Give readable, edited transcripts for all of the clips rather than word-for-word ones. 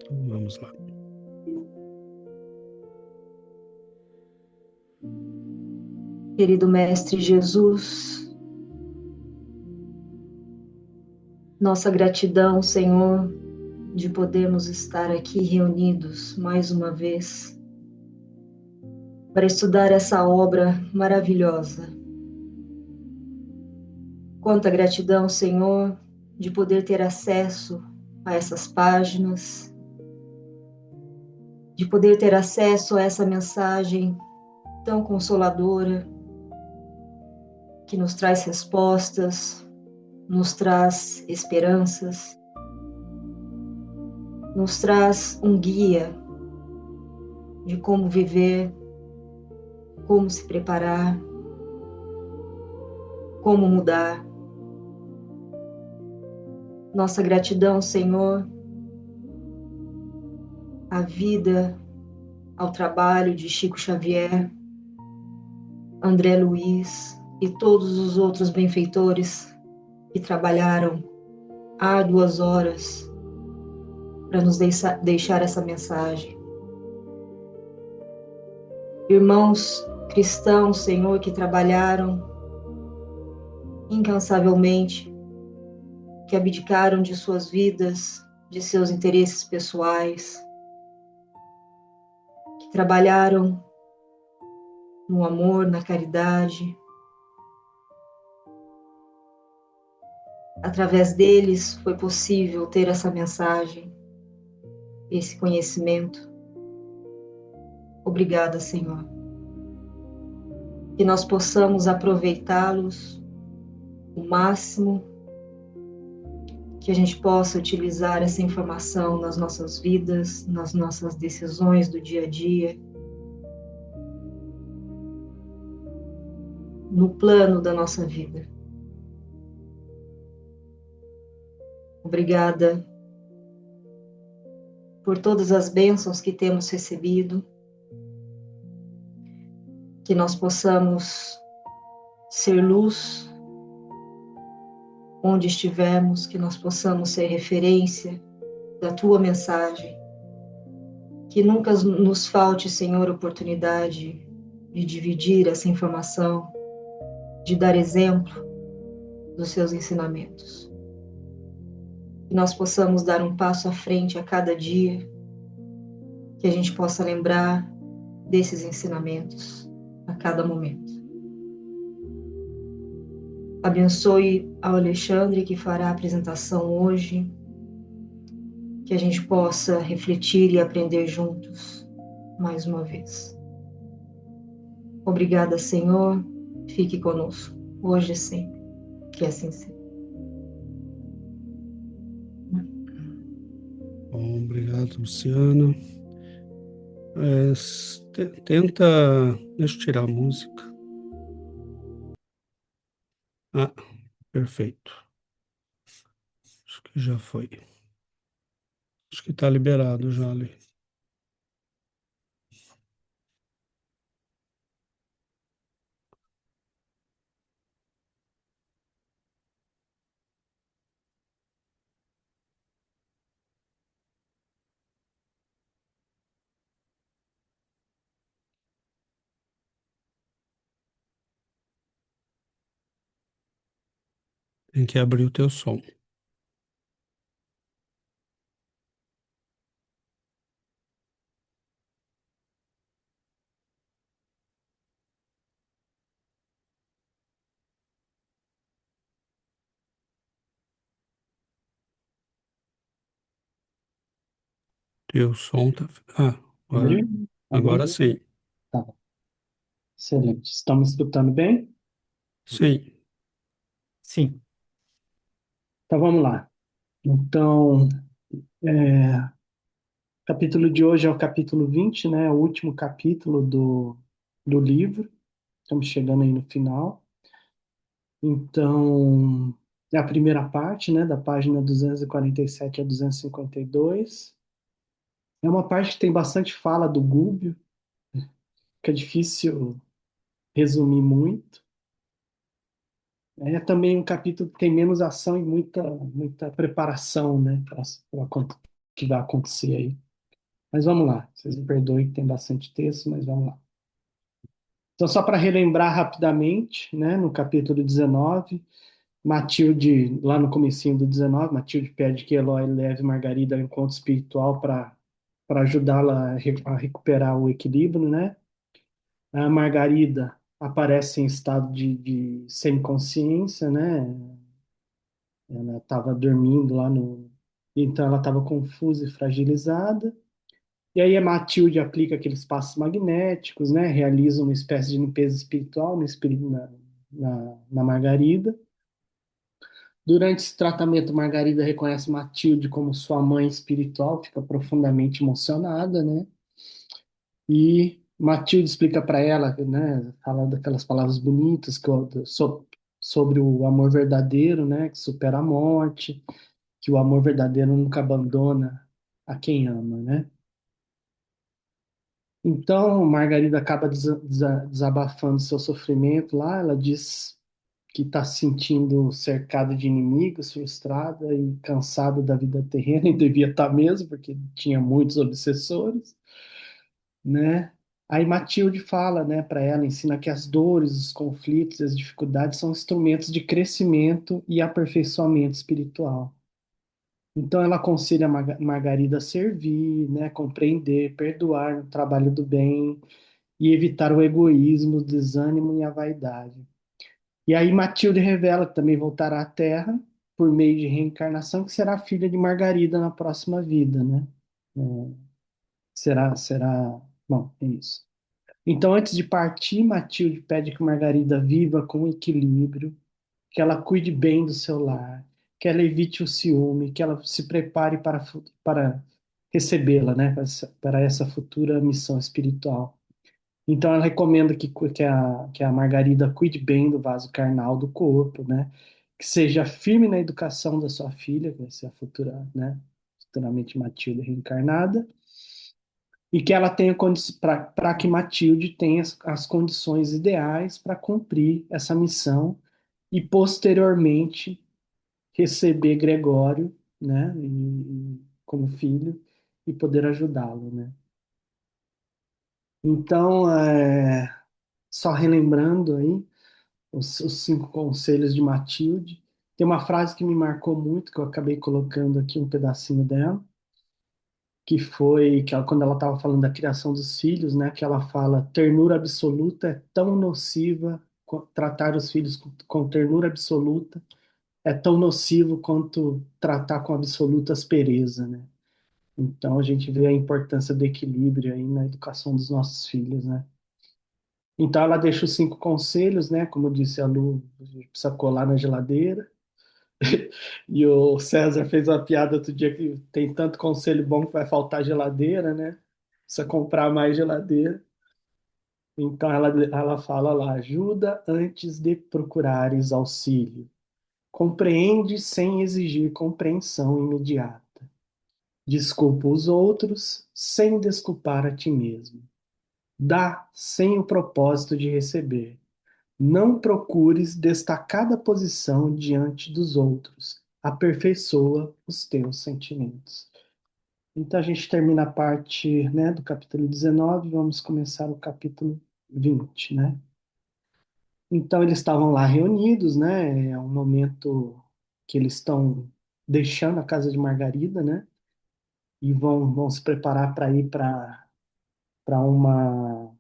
Então, vamos lá. Querido Mestre Jesus, nossa gratidão, Senhor, de podermos estar aqui reunidos mais uma vez para estudar essa obra maravilhosa. Quanta gratidão, Senhor, de poder ter acesso a essas páginas, de poder ter acesso a essa mensagem tão consoladora que nos traz respostas, nos traz esperanças, nos traz um guia de como viver, como se preparar, como mudar. Nossa gratidão, Senhor, à vida, ao trabalho de Chico Xavier, André Luiz e todos os outros benfeitores que trabalharam árduas horas para nos deixar essa mensagem. Irmãos cristãos, Senhor, que trabalharam incansavelmente, que abdicaram de suas vidas, de seus interesses pessoais, que trabalharam no amor, na caridade. Através deles foi possível ter essa mensagem, esse conhecimento. Obrigada, Senhor. Que nós possamos aproveitá-los o máximo, que a gente possa utilizar essa informação nas nossas vidas, nas nossas decisões do dia a dia, no plano da nossa vida. Obrigada por todas as bênçãos que temos recebido, que nós possamos ser luz onde estivermos, que nós possamos ser referência da tua mensagem, que nunca nos falte, Senhor, oportunidade de dividir essa informação, de dar exemplo dos seus ensinamentos. Que nós possamos dar um passo à frente a cada dia, que a gente possa lembrar desses ensinamentos a cada momento. Abençoe ao Alexandre que fará a apresentação hoje, que a gente possa refletir e aprender juntos mais uma vez. Obrigada, Senhor. Fique conosco, hoje e sempre. Que assim seja. Bom, obrigado, Luciana. Tenta. Deixa eu tirar a música. Ah, perfeito. Acho que já foi. Acho que está liberado já ali. Tem que abrir o teu som. Teu som tá. Ah, agora, Abriu? agora Abriu? sim. Tá bom. Excelente. Estão me escutando bem? Sim. Sim. Então vamos lá. Então, o capítulo de hoje é o capítulo 20, né? O último capítulo do livro. Estamos chegando aí no final. Então, é a primeira parte, né? Da página 247 a 252. É uma parte que tem bastante fala do Gúbio, que é difícil resumir muito. É também um capítulo que tem menos ação e muita preparação, né, para que vai acontecer aí. Mas vamos lá, vocês me perdoem que tem bastante texto, mas vamos lá. Então, só para relembrar rapidamente, né, no capítulo 19, Matilde, lá no comecinho do 19, Matilde pede que Eloy leve Margarida ao encontro espiritual para ajudá-la a recuperar o equilíbrio, né? A Margarida aparece em estado de semiconsciência, né? Ela estava dormindo lá no... Então ela estava confusa e fragilizada. E aí a Matilde aplica aqueles passos magnéticos, né? Realiza uma espécie de limpeza espiritual na Margarida. Durante esse tratamento, Margarida reconhece Matilde como sua mãe espiritual, fica profundamente emocionada, né? E Matilde explica para ela, né? Fala daquelas palavras bonitas sobre o amor verdadeiro, né? Que supera a morte, que o amor verdadeiro nunca abandona a quem ama, né? Então, Margarida acaba desabafando seu sofrimento lá. Ela diz que está se sentindo cercada de inimigos, frustrada e cansada da vida terrena, e devia estar mesmo, porque tinha muitos obsessores, né? Aí Matilde fala, né, para ela, ensina que as dores, os conflitos, as dificuldades são instrumentos de crescimento e aperfeiçoamento espiritual. Então ela aconselha a Margarida a servir, né, compreender, perdoar no trabalho do bem e evitar o egoísmo, o desânimo e a vaidade. E aí Matilde revela que também voltará à Terra por meio de reencarnação, que será filha de Margarida na próxima vida, né? É, bom, é isso. Então, antes de partir, Matilde pede que Margarida viva com equilíbrio, que ela cuide bem do seu lar, que ela evite o ciúme, que ela se prepare para recebê-la, né? Para essa futura missão espiritual. Então ela recomenda que a Margarida cuide bem do vaso carnal do corpo, né? Que seja firme na educação da sua filha, que vai ser a futura, né? Futuramente Matilde reencarnada, e que ela tenha para que Matilde tenha as condições ideais para cumprir essa missão e posteriormente receber Gregório, né? Como filho e poder ajudá-lo, né? Então, só relembrando aí os 5 conselhos de Matilde. Tem uma frase que me marcou muito, que eu acabei colocando aqui um pedacinho dela, que foi quando ela estava falando da criação dos filhos, né? Que ela fala: ternura absoluta é tão nociva, tratar os filhos com ternura absoluta é tão nocivo quanto tratar com absoluta aspereza, né? Então a gente vê a importância do equilíbrio aí na educação dos nossos filhos, né? Então ela deixa os 5 conselhos, né? Como disse a Lu, a gente precisa colar na geladeira. E o César fez uma piada outro dia que tem tanto conselho bom que vai faltar geladeira, né? Precisa comprar mais geladeira. Então ela fala lá: ajuda antes de procurares auxílio. Compreende sem exigir compreensão imediata. Desculpa os outros sem desculpar a ti mesmo. Dá sem o propósito de receber. Não procures destacada posição diante dos outros. Aperfeiçoa os teus sentimentos. Então a gente termina a parte, né, do capítulo 19, vamos começar o capítulo 20, né? Então eles estavam lá reunidos, né? É um momento que eles estão deixando a casa de Margarida, né? E vão se preparar para ir para uma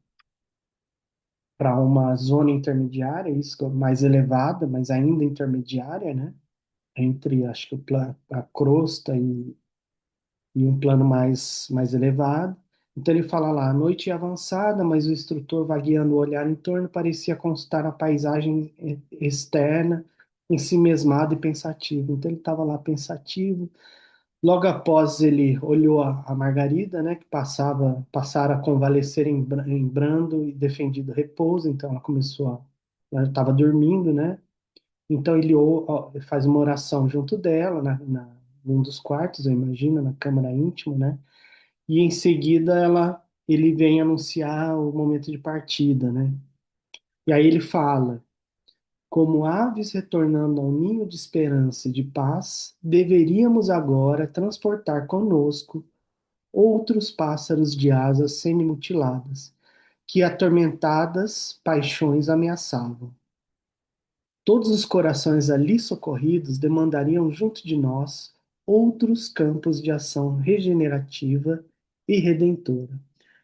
para uma zona intermediária, isso mais elevada, mas ainda intermediária, né? Entre, acho que a crosta e um plano mais elevado. Então ele fala lá: a noite ia avançada, mas o instrutor, vagueando o olhar em torno, parecia consultar a paisagem externa, ensimesmado e pensativo. Então ele estava lá pensativo. Logo após ele olhou a Margarida, né, que passara a convalescer em brando e defendido repouso. Então ela estava dormindo, né? Então ele faz uma oração junto dela, num dos quartos, eu imagino, na câmara íntima, né? E em seguida ele vem anunciar o momento de partida, né? E aí ele fala: Como aves retornando ao ninho de esperança e de paz, deveríamos agora transportar conosco outros pássaros de asas semi-mutiladas, que atormentadas paixões ameaçavam. Todos os corações ali socorridos demandariam junto de nós outros campos de ação regenerativa e redentora.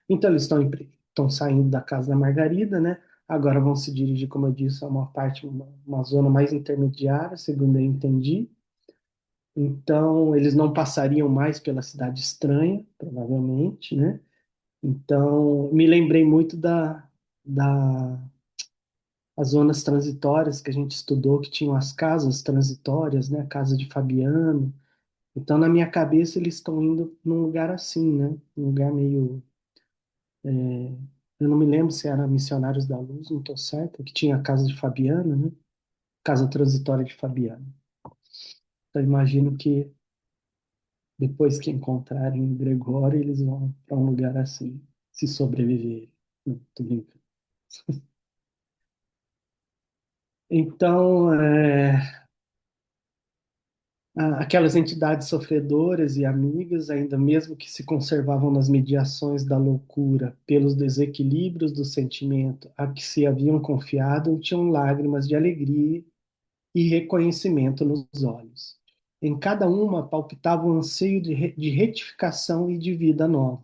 Então eles estão saindo da casa da Margarida, né? Agora vão se dirigir, como eu disse, a uma parte, uma zona mais intermediária, segundo eu entendi. Então eles não passariam mais pela cidade estranha, provavelmente, né? Então me lembrei muito da as zonas transitórias que a gente estudou, que tinham as casas transitórias, né? A casa de Fabiano. Então, na minha cabeça, eles estão indo num lugar assim, né? Um lugar meio. Eu não me lembro se era Missionários da Luz, não estou certo, que tinha a casa de Fabiano, né? Casa transitória de Fabiano. Então, imagino que depois que encontrarem o Gregório, eles vão para um lugar assim, se sobreviver. Não, tô brincando. Então, aquelas entidades sofredoras e amigas, ainda mesmo que se conservavam nas mediações da loucura pelos desequilíbrios do sentimento a que se haviam confiado, tinham lágrimas de alegria e reconhecimento nos olhos. Em cada uma palpitava um anseio de retificação e de vida nova.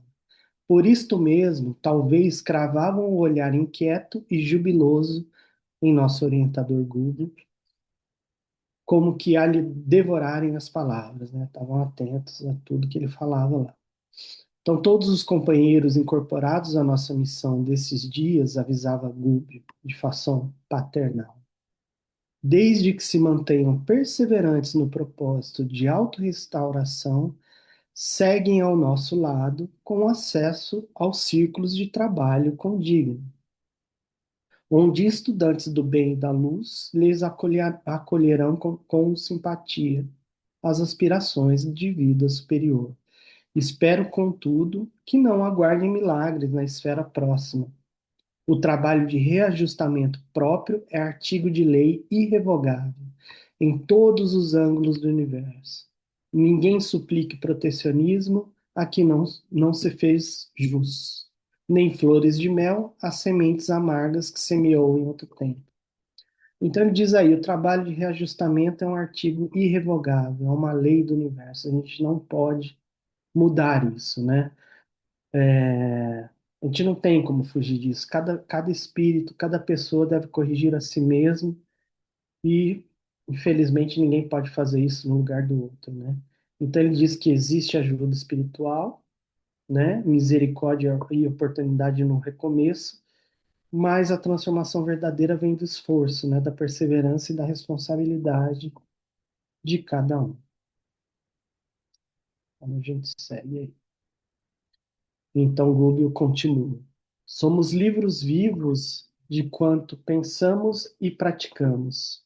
Por isto mesmo, talvez cravavam o olhar inquieto e jubiloso em nosso orientador Google, como que a lhe devorarem as palavras, né? Estavam atentos a tudo que ele falava lá. Então, todos os companheiros incorporados à nossa missão desses dias, avisava Gúbio, de fação paternal, desde que se mantenham perseverantes no propósito de autorrestauração, seguem ao nosso lado com acesso aos círculos de trabalho condigno, onde estudantes do bem e da luz lhes acolherão com simpatia as aspirações de vida superior. Espero, contudo, que não aguardem milagres na esfera próxima. O trabalho de reajustamento próprio é artigo de lei irrevogável em todos os ângulos do universo. Ninguém suplique protecionismo a que não se fez jus, nem flores de mel a sementes amargas que semeou em outro tempo. Então ele diz aí, o trabalho de reajustamento é um artigo irrevogável, é uma lei do universo. A gente não pode mudar isso, né? A gente não tem como fugir disso. Cada espírito, cada pessoa deve corrigir a si mesmo e, infelizmente, ninguém pode fazer isso no lugar do outro, né? Então ele diz que existe ajuda espiritual, né? Misericórdia e oportunidade no recomeço, mas a transformação verdadeira vem do esforço, né? Da perseverança e da responsabilidade de cada um. Então a gente segue aí. Então Google continua. Somos livros vivos de quanto pensamos e praticamos.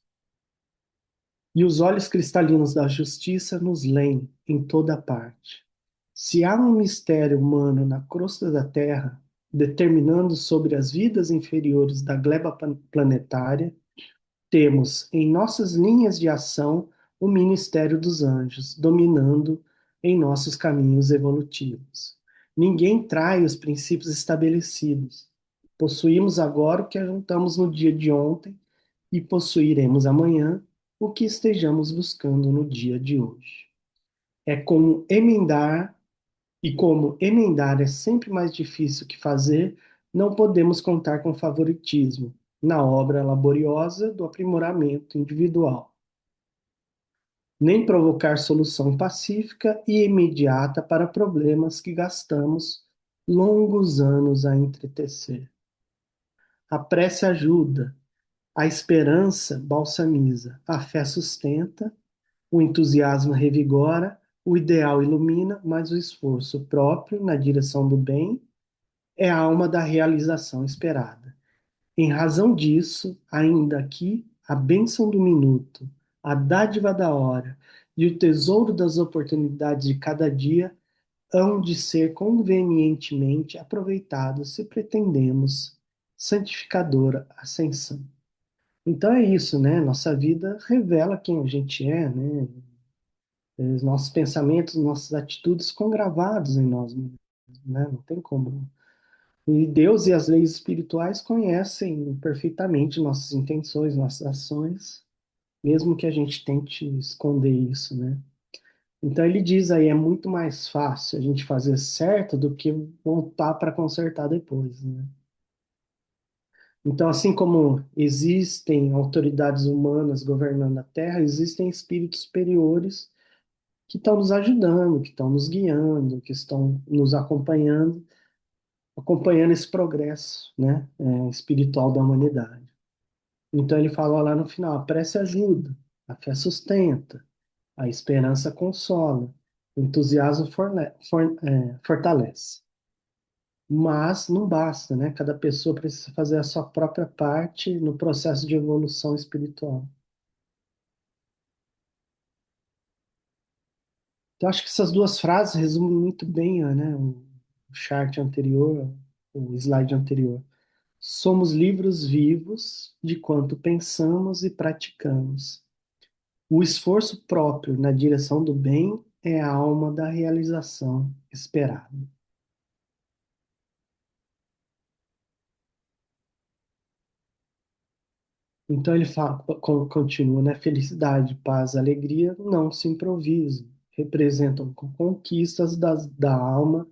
E os olhos cristalinos da justiça nos leem em toda parte. Se há um mistério humano na crosta da Terra, determinando sobre as vidas inferiores da gleba planetária, temos em nossas linhas de ação o ministério dos anjos, dominando em nossos caminhos evolutivos. Ninguém trai os princípios estabelecidos. Possuímos agora o que ajuntamos no dia de ontem e possuiremos amanhã o que estejamos buscando no dia de hoje. É como emendar, e como emendar é sempre mais difícil que fazer, não podemos contar com favoritismo na obra laboriosa do aprimoramento individual, nem provocar solução pacífica e imediata para problemas que gastamos longos anos a entretecer. A prece ajuda, a esperança balsamiza, a fé sustenta, o entusiasmo revigora, o ideal ilumina, mas o esforço próprio na direção do bem é a alma da realização esperada. Em razão disso, ainda aqui, a bênção do minuto, a dádiva da hora e o tesouro das oportunidades de cada dia hão de ser convenientemente aproveitados se pretendemos santificadora ascensão. Então é isso, né? Nossa vida revela quem a gente é, né? Os nossos pensamentos, nossas atitudes ficam gravados em nós mesmos, né? Não tem como. E Deus e as leis espirituais conhecem perfeitamente nossas intenções, nossas ações, mesmo que a gente tente esconder isso, né? Então ele diz aí, é muito mais fácil a gente fazer certo do que voltar para consertar depois, né? Então, assim como existem autoridades humanas governando a Terra, existem espíritos superiores que estão nos ajudando, que estão nos guiando, que estão nos acompanhando, acompanhando esse progresso, né, espiritual da humanidade. Então ele fala lá no final: a prece ajuda, a fé sustenta, a esperança consola, o entusiasmo fortalece. Mas não basta, né? Cada pessoa precisa fazer a sua própria parte no processo de evolução espiritual. Então, acho que essas duas frases resumem muito bem, né, o chart anterior, o slide anterior. Somos livros vivos de quanto pensamos e praticamos. O esforço próprio na direção do bem é a alma da realização esperada. Então ele fala, continua, né? Felicidade, paz, alegria não se improvisam, representam conquistas da alma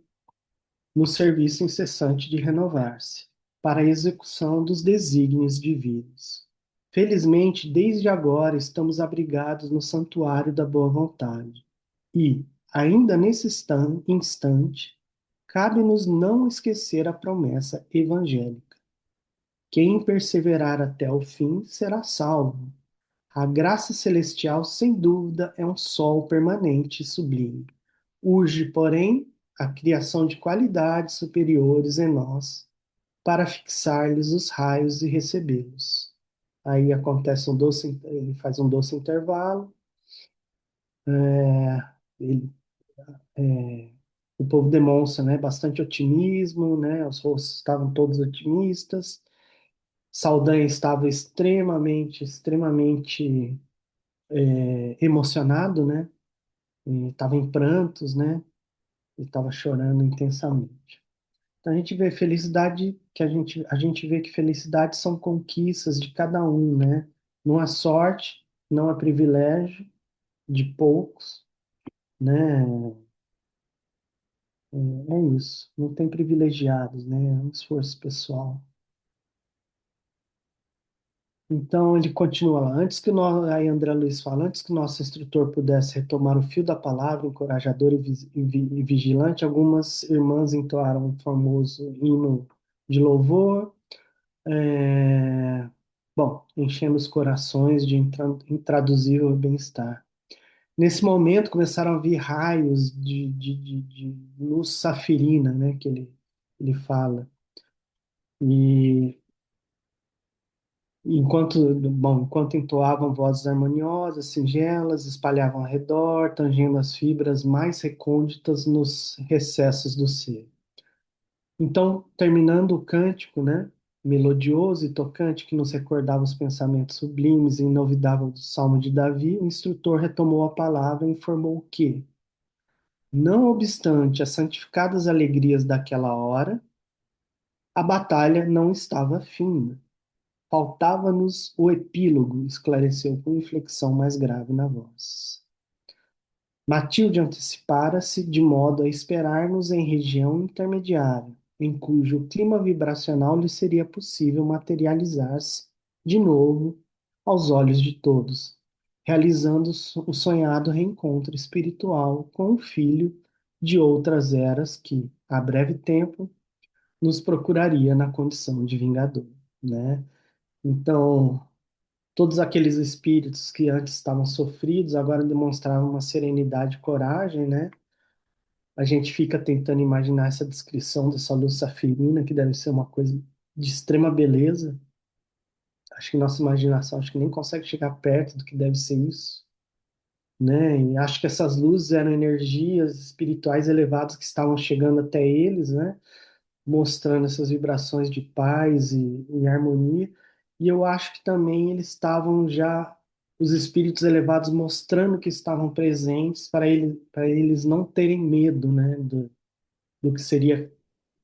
no serviço incessante de renovar-se, para a execução dos desígnios divinos. Felizmente, desde agora estamos abrigados no santuário da boa vontade. E, ainda nesse instante, cabe-nos não esquecer a promessa evangélica. Quem perseverar até o fim será salvo. A graça celestial, sem dúvida, é um sol permanente e sublime. Urge, porém, a criação de qualidades superiores em nós, para fixar-lhes os raios e recebê-los. Aí acontece um doce, ele faz um doce intervalo, ele, o povo demonstra, né, bastante otimismo, né, os rostos estavam todos otimistas, Saldanha estava extremamente emocionado, né, estava em prantos, né, e estava chorando intensamente. Então a gente vê felicidade, que a gente vê que felicidade são conquistas de cada um, né? Não é sorte, não é privilégio de poucos, né? É isso. Não tem privilegiados, né? É um esforço pessoal. Então ele continua lá. Aí André Luiz fala, antes que o nosso instrutor pudesse retomar o fio da palavra, encorajador e vigilante, algumas irmãs entoaram um famoso hino de louvor. É, bom, enchendo os corações de intraduzível bem-estar. Nesse momento começaram a vir raios de luz safirina, né, que ele fala. E enquanto entoavam vozes harmoniosas, singelas, espalhavam ao redor, tangendo as fibras mais recônditas nos recessos do ser. Então, terminando o cântico, né, melodioso e tocante que nos recordava os pensamentos sublimes e inovidável do Salmo de Davi, o instrutor retomou a palavra e informou que, não obstante as santificadas alegrias daquela hora, a batalha não estava finda. Faltava-nos o epílogo, esclareceu com inflexão mais grave na voz. Matilde antecipara-se de modo a esperar-nos em região intermediária, em cujo clima vibracional lhe seria possível materializar-se de novo aos olhos de todos, realizando o sonhado reencontro espiritual com o filho de outras eras que, a breve tempo, nos procuraria na condição de vingador, né? Então, todos aqueles espíritos que antes estavam sofridos agora demonstravam uma serenidade e coragem, né? A gente fica tentando imaginar essa descrição dessa luz safirina, que deve ser uma coisa de extrema beleza. Acho que nossa imaginação acho que nem consegue chegar perto do que deve ser isso, né? E acho que essas luzes eram energias espirituais elevadas que estavam chegando até eles, né? Mostrando essas vibrações de paz e harmonia. E eu acho que também eles estavam já, os espíritos elevados mostrando que estavam presentes para eles não terem medo, né, do que seria,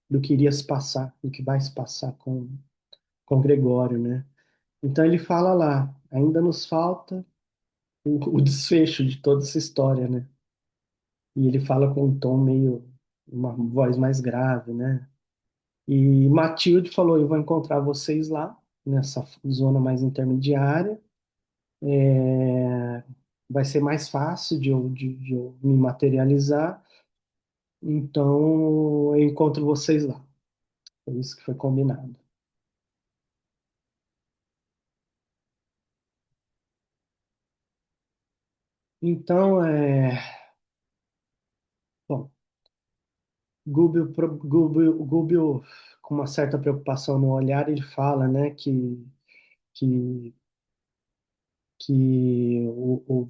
do que iria se passar, do que vai se passar com Gregório, né? Então ele fala lá, ainda nos falta o desfecho de toda essa história, né? E ele fala com um tom meio, uma voz mais grave, né? E Matilde falou, eu vou encontrar vocês lá, nessa zona mais intermediária. É, vai ser mais fácil de eu me materializar, então eu encontro vocês lá. Foi isso que foi combinado. Então, bom, Gúbio, com uma certa preocupação no olhar, ele fala, né, que,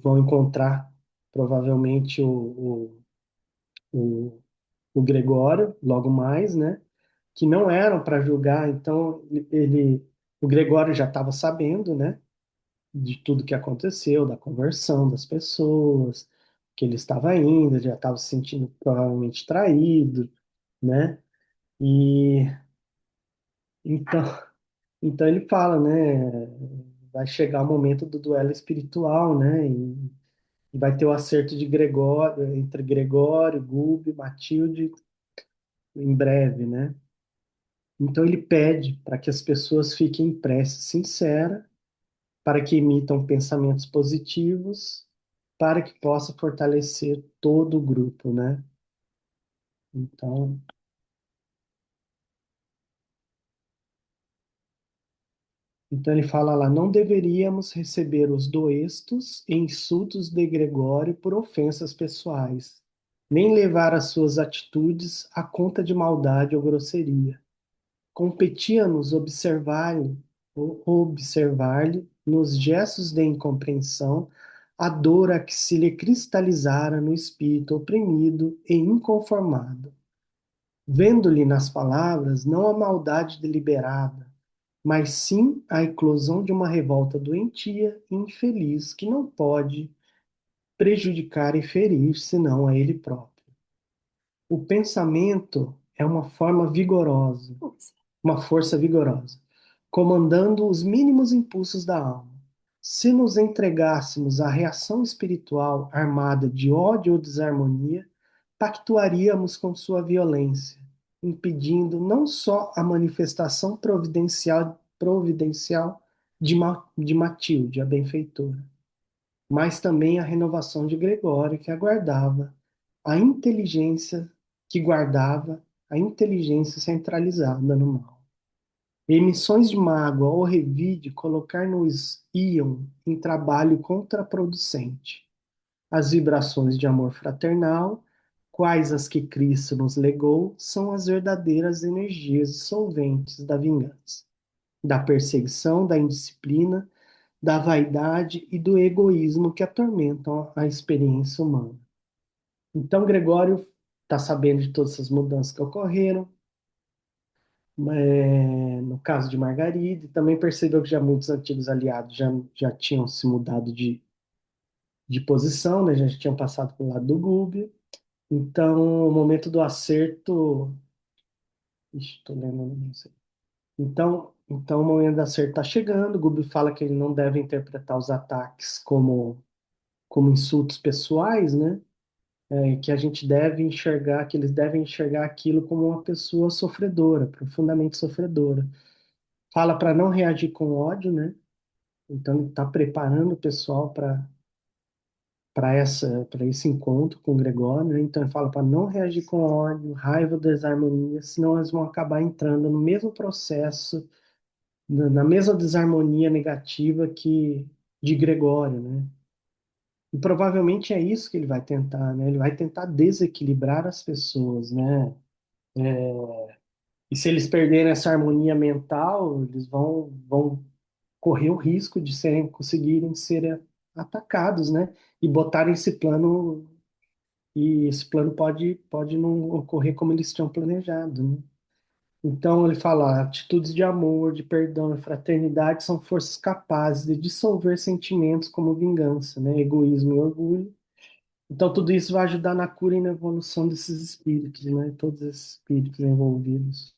vão encontrar provavelmente o, o Gregório logo mais, né, que não eram para julgar, então o Gregório já estava sabendo, né, de tudo que aconteceu, da conversão das pessoas, que ele estava indo, ele já estava se sentindo provavelmente traído, né? E então, então ele fala, né? Vai chegar o momento do duelo espiritual, né? E vai ter o acerto de Gregório, entre Gregório, Gube, Matilde, em breve, né? Então ele pede para que as pessoas fiquem em prece sincera, para que emitam pensamentos positivos, para que possa fortalecer todo o grupo, né? Então, então ele fala lá, não deveríamos receber os doestos e insultos de Gregório por ofensas pessoais, nem levar as suas atitudes à conta de maldade ou grosseria. Competia-nos observar-lhe, nos gestos de incompreensão, a dor a que se lhe cristalizara no espírito oprimido e inconformado. Vendo-lhe nas palavras não a maldade deliberada, mas sim a eclosão de uma revolta doentia e infeliz que não pode prejudicar e ferir senão a ele próprio. O pensamento é uma forma vigorosa, uma força vigorosa, comandando os mínimos impulsos da alma. Se nos entregássemos à reação espiritual armada de ódio ou desarmonia, pactuaríamos com sua violência, impedindo não só a manifestação providencial de Matilde, a benfeitora, mas também a renovação de Gregório, que guardava a inteligência centralizada no mal. Emissões de mágoa ou revide colocar-nos iam em trabalho contraproducente. As vibrações de amor fraternal, quais as que Cristo nos legou, são as verdadeiras energias solventes da vingança, da perseguição, da indisciplina, da vaidade e do egoísmo que atormentam a experiência humana. Então, Gregório está sabendo de todas essas mudanças que ocorreram, no caso de Margarida, e também percebeu que já muitos antigos aliados já tinham se mudado de posição, né, já tinham passado para o lado do Gúbio. Então, o momento do acerto. Estou lendo, não sei. Então, o momento do acerto está chegando. O Gúbio fala que ele não deve interpretar os ataques como insultos pessoais, né? Que a gente deve enxergar, que eles devem enxergar aquilo como uma pessoa sofredora, profundamente sofredora. Fala para não reagir com ódio, né? Então ele está preparando o pessoal para esse encontro com o Gregório, né? Então ele fala para não reagir com ódio, raiva, desarmonia, senão eles vão acabar entrando no mesmo processo, na mesma desarmonia negativa que de Gregório, né? E provavelmente é isso que ele vai tentar, né? Ele vai tentar desequilibrar as pessoas, né? E se eles perderem essa harmonia mental, eles vão correr o risco de conseguirem ser atacados, né? E botarem esse plano, e esse plano pode não ocorrer como eles tinham planejado, né? Então ele fala, atitudes de amor, de perdão e fraternidade são forças capazes de dissolver sentimentos como vingança, né, egoísmo e orgulho. Então tudo isso vai ajudar na cura e na evolução desses espíritos, né, todos esses espíritos envolvidos.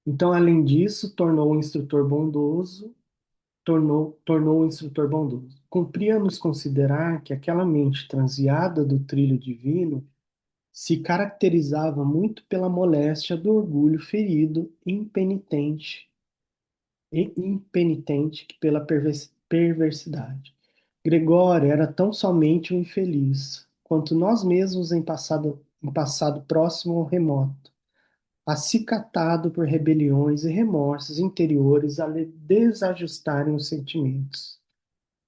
Então, além disso, tornou o instrutor bondoso. Cumpria-nos considerar que aquela mente transviada do trilho divino se caracterizava muito pela moléstia do orgulho ferido, impenitente que pela perversidade. Gregório era tão somente um infeliz, quanto nós mesmos em passado próximo ou remoto, acicatado por rebeliões e remorsos interiores a lhe desajustarem os sentimentos.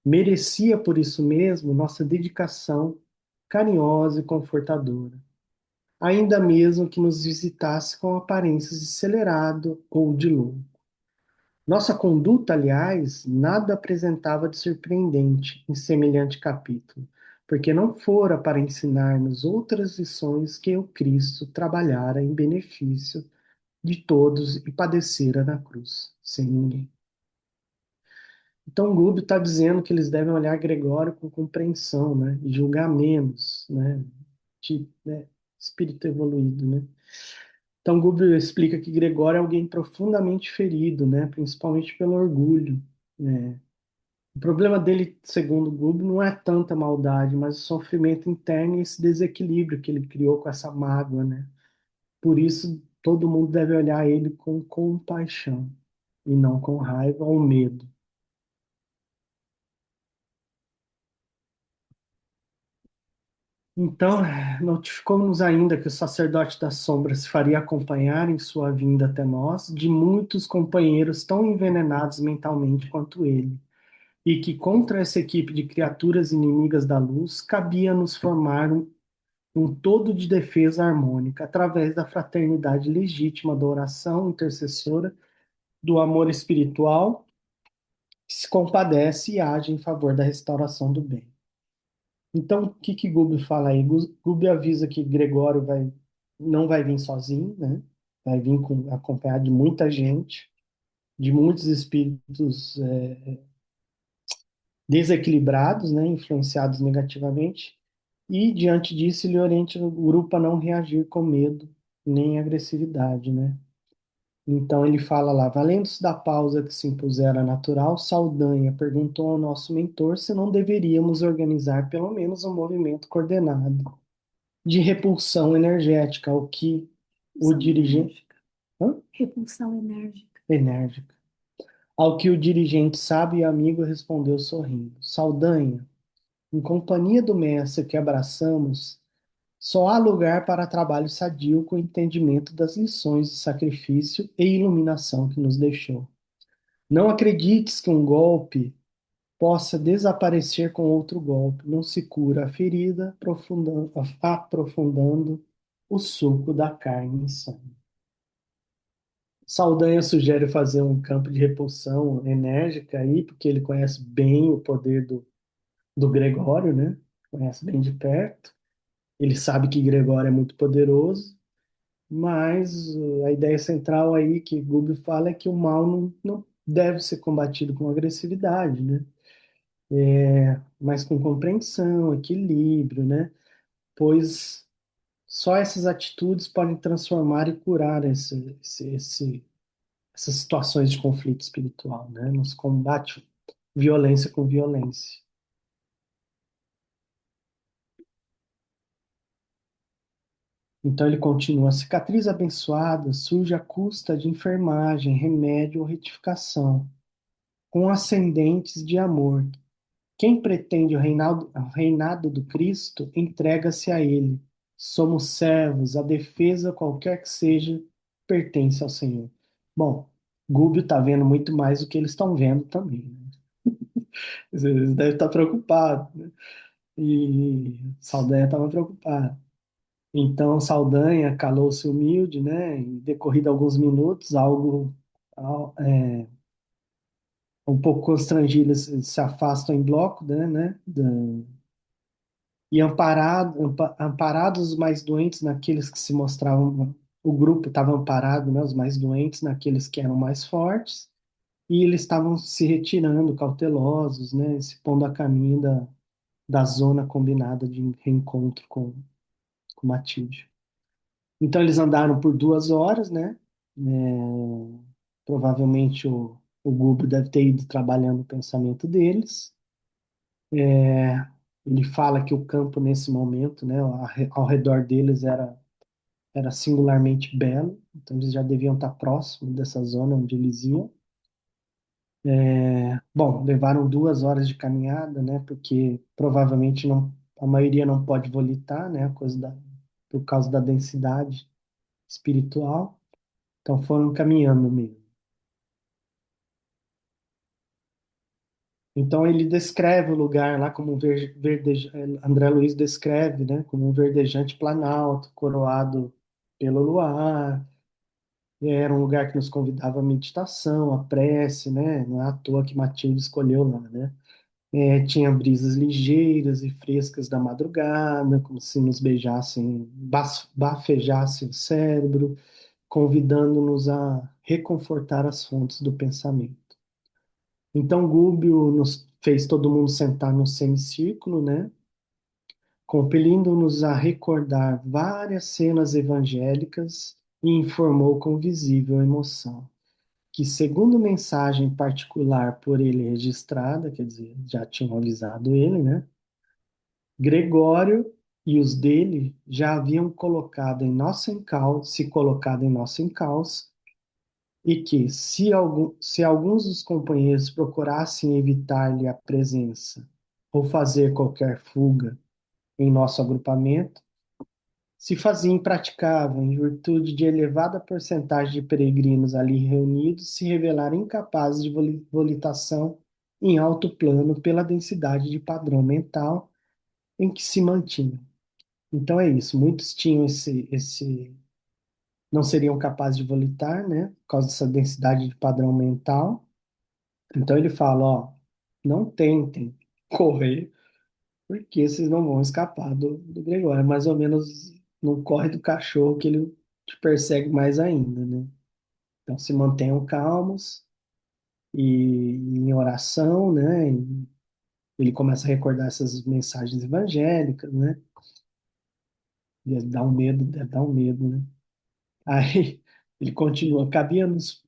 Merecia por isso mesmo nossa dedicação carinhosa e confortadora, ainda mesmo que nos visitasse com aparências de acelerado ou de louco. Nossa conduta, aliás, nada apresentava de surpreendente em semelhante capítulo, porque não fora para ensinar-nos outras lições que o Cristo trabalhara em benefício de todos e padecera na cruz, sem ninguém. Então, Gubbio está dizendo que eles devem olhar Gregório com compreensão, né, e julgar menos, né, né, espírito evoluído, né. Então, Gubbio explica que Gregório é alguém profundamente ferido, né, principalmente pelo orgulho, né. O problema dele, segundo Gubbio, não é tanta maldade, mas o sofrimento interno e esse desequilíbrio que ele criou com essa mágoa, né. Por isso, todo mundo deve olhar ele com compaixão e não com raiva ou medo. Então, notificou-nos ainda que o sacerdote das sombras se faria acompanhar em sua vinda até nós de muitos companheiros tão envenenados mentalmente quanto ele, e que contra essa equipe de criaturas inimigas da luz cabia nos formar um todo de defesa harmônica através da fraternidade legítima da oração intercessora, do amor espiritual que se compadece e age em favor da restauração do bem. Então, o que que Gubbio fala aí? Gubbio avisa que Gregório não vai vir sozinho, né? Vai vir acompanhado de muita gente, de muitos espíritos desequilibrados, né? Influenciados negativamente. E, diante disso, ele orienta o grupo a não reagir com medo nem agressividade, né? Então, ele fala lá, valendo-se da pausa que se impusera natural, Saldanha perguntou ao nosso mentor se não deveríamos organizar pelo menos um movimento coordenado de repulsão energética, ao que o Repulsão dirigente. enérgica. Hã? Repulsão enérgica. Enérgica. Ao que o dirigente sábio e amigo respondeu sorrindo: Saldanha, em companhia do mestre que abraçamos, só há lugar para trabalho sadio com o entendimento das lições de sacrifício e iluminação que nos deixou. Não acredites que um golpe possa desaparecer com outro golpe. Não se cura a ferida, aprofundando o suco da carne insana. Saldanha sugere fazer um campo de repulsão enérgica aí, porque ele conhece bem o poder do Gregório, né? Conhece bem de perto. Ele sabe que Gregório é muito poderoso, mas a ideia central aí que Gubbio fala é que o mal não deve ser combatido com agressividade, né? Mas com compreensão, equilíbrio, né? Pois só essas atitudes podem transformar e curar essas situações de conflito espiritual, né? Nos combate violência com violência. Então ele continua: a cicatriz abençoada surge à custa de enfermagem, remédio ou retificação, com ascendentes de amor. Quem pretende o reinado do Cristo, entrega-se a ele. Somos servos, a defesa, qualquer que seja, pertence ao Senhor. Bom, Gúbio está vendo muito mais do que eles estão vendo também, né? Eles devem estar preocupados, né? E Saldanha estava preocupado. Então Saldanha calou-se humilde, né? E decorrido alguns minutos, um pouco constrangido, eles se afastam em bloco, né? e amparados os mais doentes naqueles que se mostravam, o grupo estava amparado, né, os mais doentes naqueles que eram mais fortes, e eles estavam se retirando cautelosos, né, se pondo a caminho da zona combinada de reencontro com Matilde. Então eles andaram por 2 horas, né? Provavelmente o Gubo deve ter ido trabalhando o pensamento deles. Ele fala que o campo nesse momento, né, ao redor deles era singularmente belo, então eles já deviam estar próximos dessa zona onde eles iam. Bom, levaram 2 horas de caminhada, né, porque provavelmente não, a maioria não pode volitar, né, por causa da densidade espiritual, então foram caminhando mesmo. Então ele descreve o lugar lá como André Luiz descreve, né, como um verdejante planalto, coroado pelo luar. Era um lugar que nos convidava à meditação, à prece, né? Não é à toa que Matilde escolheu lá, né? Tinha brisas ligeiras e frescas da madrugada, como se nos beijassem, bafejassem o cérebro, convidando-nos a reconfortar as fontes do pensamento. Então, Gúbio nos fez todo mundo sentar no semicírculo, né? Compelindo-nos a recordar várias cenas evangélicas e informou com visível emoção que, segundo mensagem particular por ele registrada, quer dizer, já tinham avisado ele, né? Gregório e os dele já haviam se colocado em nosso encalço, e que, se alguns dos companheiros procurassem evitar-lhe a presença ou fazer qualquer fuga em nosso agrupamento, se fazia impraticável em virtude de elevada porcentagem de peregrinos ali reunidos se revelar incapazes de volitação em alto plano pela densidade de padrão mental em que se mantinham. Então é isso, muitos tinham não seriam capazes de volitar, né, por causa dessa densidade de padrão mental. Então ele fala, ó, não tentem correr, porque vocês não vão escapar do Gregório. É mais ou menos não corre do cachorro que ele te persegue mais ainda, né? Então se mantenham calmos e em oração, né? E ele começa a recordar essas mensagens evangélicas, né? Deve dar um medo, né? Aí ele continua: cabia-nos,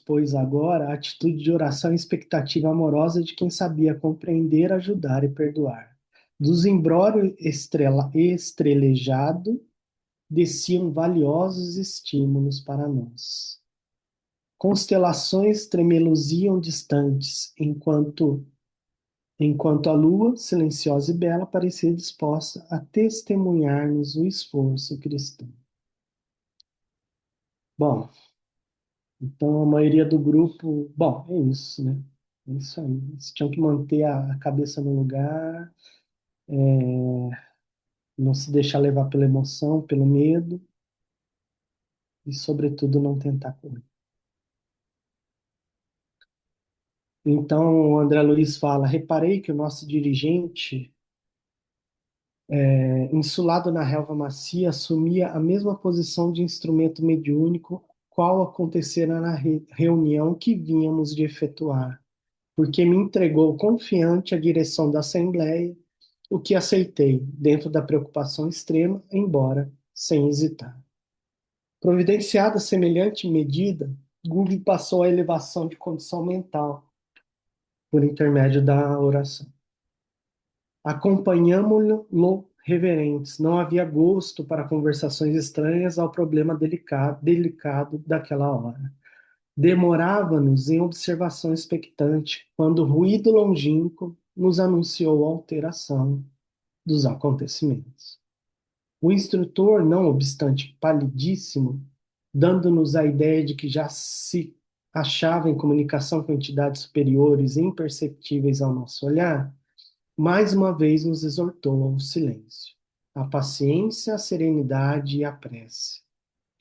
pois, agora a atitude de oração e expectativa amorosa de quem sabia compreender, ajudar e perdoar. Dos imbróglio estrelejado desciam valiosos estímulos para nós. Constelações tremeluziam distantes, enquanto a lua, silenciosa e bela, parecia disposta a testemunhar-nos o esforço cristão. Bom, então, a maioria do grupo, bom, é isso, né? É isso aí. Eles tinham que manter a cabeça no lugar, não se deixar levar pela emoção, pelo medo e, sobretudo, não tentar correr. Então, o André Luiz fala: reparei que o nosso dirigente, insulado na relva macia, assumia a mesma posição de instrumento mediúnico, qual acontecera na reunião que vínhamos de efetuar, porque me entregou confiante a direção da Assembleia, o que aceitei, dentro da preocupação extrema, embora sem hesitar. Providenciada semelhante medida, Google passou à elevação de condição mental, por intermédio da oração. Acompanhámo-lo reverentes, não havia gosto para conversações estranhas ao problema delicado daquela hora. Demorava-nos em observação expectante, quando o ruído longínquo nos anunciou a alteração dos acontecimentos. O instrutor, não obstante palidíssimo, dando-nos a ideia de que já se achava em comunicação com entidades superiores e imperceptíveis ao nosso olhar, mais uma vez nos exortou ao silêncio, à paciência, à serenidade e à prece,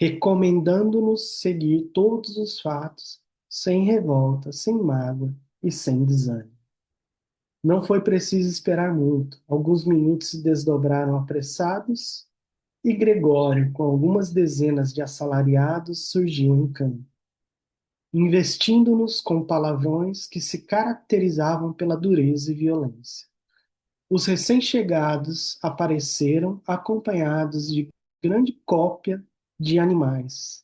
recomendando-nos seguir todos os fatos sem revolta, sem mágoa e sem desânimo. Não foi preciso esperar muito. Alguns minutos se desdobraram apressados e Gregório, com algumas dezenas de assalariados, surgiu em campo, investindo-nos com palavrões que se caracterizavam pela dureza e violência. Os recém-chegados apareceram acompanhados de grande cópia de animais,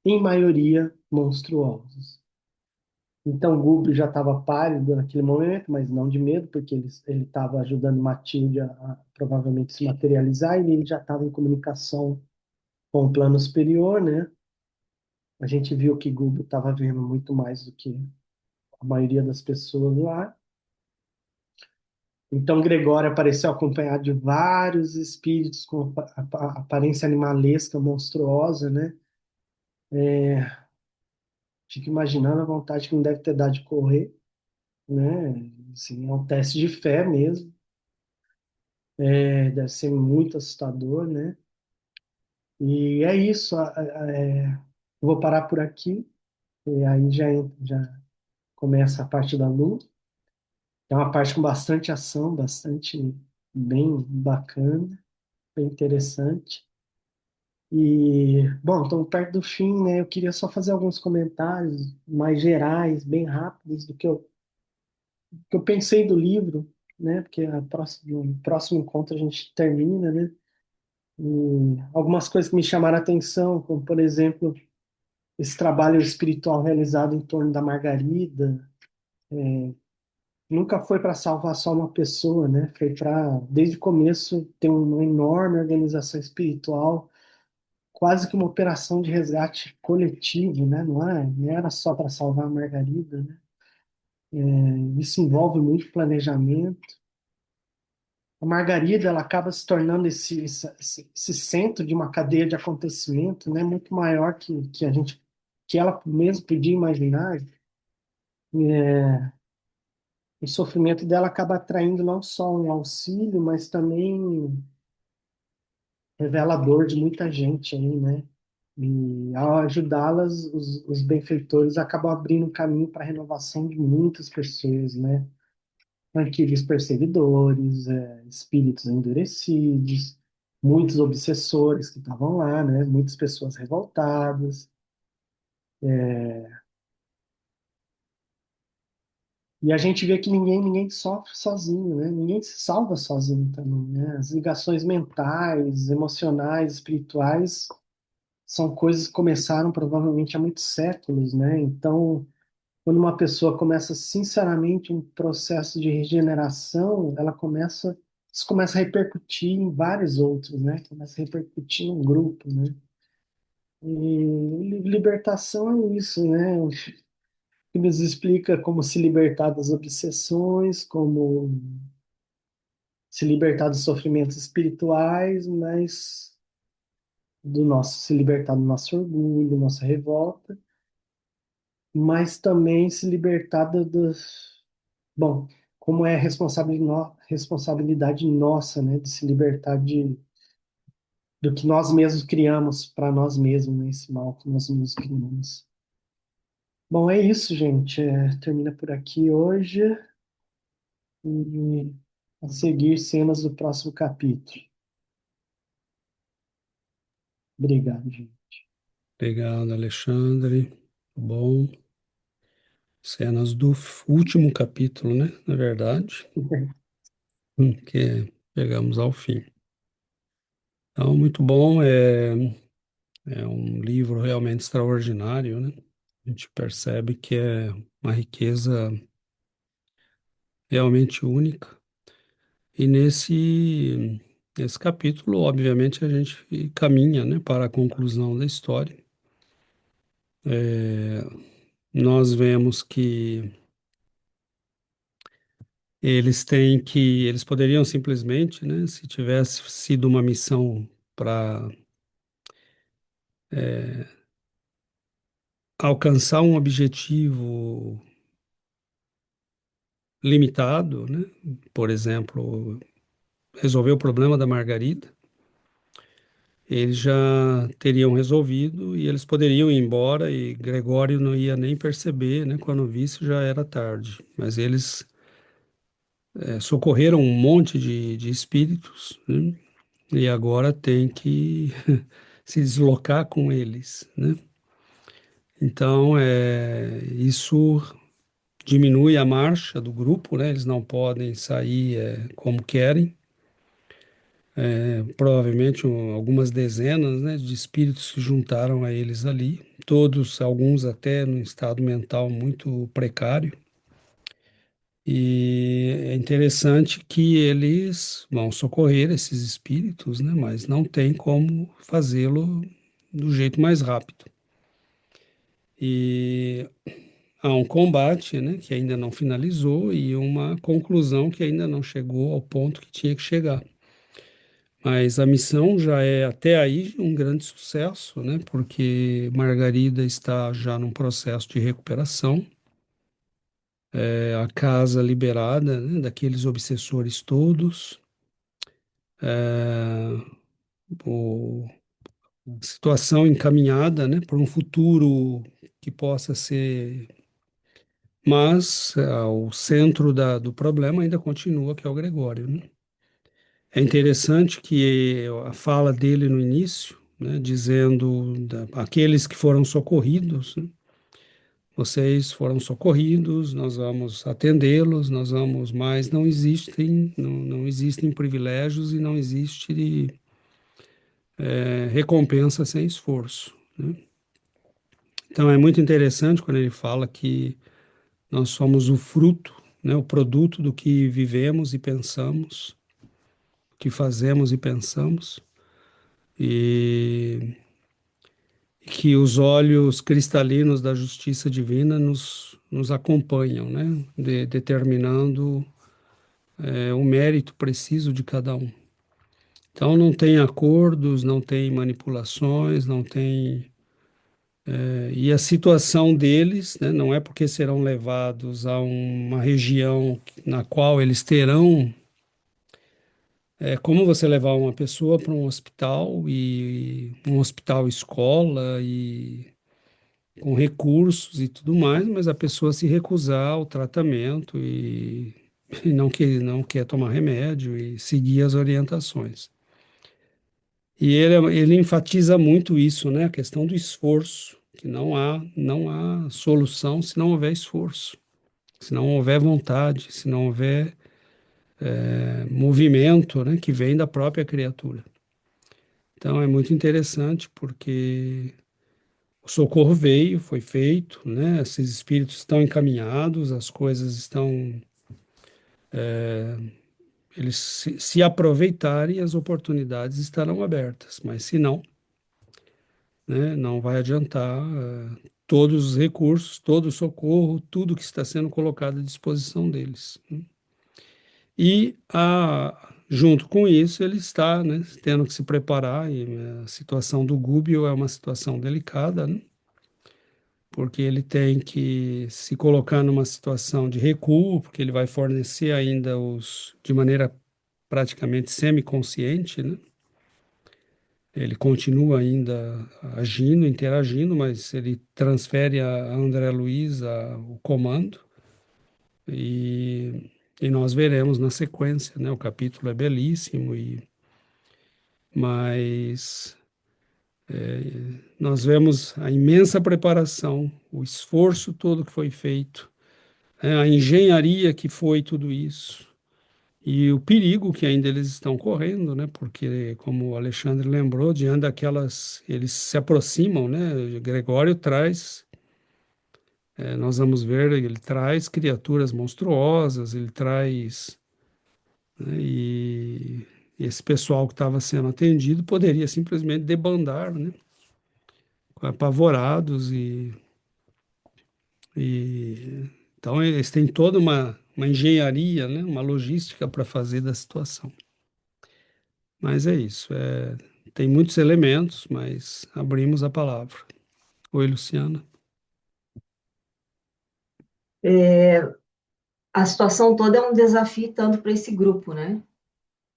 em maioria monstruosos. Então, Gubbio já estava pálido naquele momento, mas não de medo, porque ele estava ajudando Matilde a provavelmente se materializar e ele já estava em comunicação com o plano superior, né? A gente viu que Gubbio estava vendo muito mais do que a maioria das pessoas lá. Então, Gregório apareceu acompanhado de vários espíritos com aparência animalesca, monstruosa, né? Fico imaginando a vontade que não deve ter dado de correr, né? Assim, é um teste de fé mesmo. Deve ser muito assustador, né? E é isso. Vou parar por aqui. E aí já começa a parte da luta. É uma parte com bastante ação, bastante bem bacana, bem interessante. E, bom, estamos perto do fim, né? Eu queria só fazer alguns comentários mais gerais, bem rápidos, do que eu pensei do livro, né? Porque no próximo encontro a gente termina, né? E algumas coisas que me chamaram a atenção, como, por exemplo, esse trabalho espiritual realizado em torno da Margarida, nunca foi para salvar só uma pessoa, né? Foi para, desde o começo, ter uma enorme organização espiritual, quase que uma operação de resgate coletivo, né? Não era só para salvar a Margarida, né? Isso envolve muito planejamento. A Margarida, ela acaba se tornando esse centro de uma cadeia de acontecimento, né? Muito maior que ela mesmo podia imaginar. O sofrimento dela acaba atraindo não só um auxílio, mas também revelador de muita gente aí, né? E ao ajudá-las, os benfeitores acabam abrindo caminho para a renovação de muitas pessoas, né? Antigos perseguidores, espíritos endurecidos, muitos obsessores que estavam lá, né? Muitas pessoas revoltadas. E a gente vê que ninguém sofre sozinho, né? Ninguém se salva sozinho também, né? As ligações mentais, emocionais, espirituais são coisas que começaram provavelmente há muitos séculos, né? Então, quando uma pessoa começa sinceramente um processo de regeneração, isso começa a repercutir em vários outros, né? Começa a repercutir no grupo, né? E libertação é isso, né? Que nos explica como se libertar das obsessões, como se libertar dos sofrimentos espirituais, mas se libertar do nosso orgulho, nossa revolta, mas também se libertar bom, como é responsabilidade nossa, né, de se libertar do que nós mesmos criamos para nós mesmos, né, esse mal que nós mesmos criamos. Bom, é isso, gente. Termina por aqui hoje e a seguir cenas do próximo capítulo. Obrigado, gente. Obrigado, Alexandre. Bom, cenas do último capítulo, né? Na verdade, que chegamos ao fim. Então, muito bom. É um livro realmente extraordinário, né? A gente percebe que é uma riqueza realmente única. E nesse capítulo, obviamente, a gente caminha, né, para a conclusão da história. Nós vemos que eles poderiam simplesmente, né, se tivesse sido uma missão para alcançar um objetivo limitado, né, por exemplo, resolver o problema da Margarida, eles já teriam resolvido e eles poderiam ir embora e Gregório não ia nem perceber, né, quando visse já era tarde. Mas eles socorreram um monte de espíritos, né? E agora tem que se deslocar com eles, né? Então, isso diminui a marcha do grupo, né? Eles não podem sair como querem. Provavelmente algumas dezenas, né, de espíritos se juntaram a eles ali, todos, alguns até num estado mental muito precário. E é interessante que eles vão socorrer esses espíritos, né, mas não tem como fazê-lo do jeito mais rápido. E há um combate, né, que ainda não finalizou e uma conclusão que ainda não chegou ao ponto que tinha que chegar. Mas a missão já é até aí um grande sucesso, né? Porque Margarida está já num processo de recuperação, a casa liberada, né, daqueles obsessores todos, é, o- a situação encaminhada, né, para um futuro que possa ser. Mas o centro do problema ainda continua, que é o Gregório, né? É interessante que a fala dele no início, né, dizendo aqueles que foram socorridos, né, vocês foram socorridos, nós vamos atendê-los, nós vamos, mas não existem privilégios e não existe recompensa sem esforço, né? Então é muito interessante quando ele fala que nós somos o fruto, né, o produto do que vivemos e pensamos, que fazemos e pensamos, e que os olhos cristalinos da justiça divina nos acompanham, né? Determinando o mérito preciso de cada um. Então não tem acordos, não tem manipulações, não tem. E a situação deles, né, não é porque serão levados a uma região na qual eles terão. É como você levar uma pessoa para um hospital e um hospital escola e com recursos e tudo mais, mas a pessoa se recusar ao tratamento e não quer tomar remédio e seguir as orientações. E ele enfatiza muito isso, né? A questão do esforço, que não há solução se não houver esforço, se não houver vontade, se não houver movimento, né? Que vem da própria criatura. Então é muito interessante porque o socorro veio, foi feito, né? Esses espíritos estão encaminhados, as coisas estão. Eles se aproveitarem, as oportunidades estarão abertas, mas se não, né, não vai adiantar todos os recursos, todo o socorro, tudo que está sendo colocado à disposição deles, né? Junto com isso, ele está, né, tendo que se preparar, e a situação do Gúbio é uma situação delicada, né? Porque ele tem que se colocar numa situação de recuo, porque ele vai fornecer ainda de maneira praticamente semiconsciente, né? Ele continua ainda agindo, interagindo, mas ele transfere a André Luiz o comando e, e nós veremos na sequência, né? O capítulo é belíssimo, mas nós vemos a imensa preparação, o esforço todo que foi feito, a engenharia que foi tudo isso. E o perigo que ainda eles estão correndo, né? Porque, como o Alexandre lembrou, diante daquelas, eles se aproximam, né? Gregório traz, nós vamos ver, ele traz criaturas monstruosas, ele traz, né? E esse pessoal que estava sendo atendido poderia simplesmente debandar, né? Apavorados e então eles têm toda uma engenharia, né? Uma logística para fazer da situação. Mas é isso. Tem muitos elementos, mas abrimos a palavra. Oi, Luciana. A situação toda é um desafio tanto para esse grupo, né?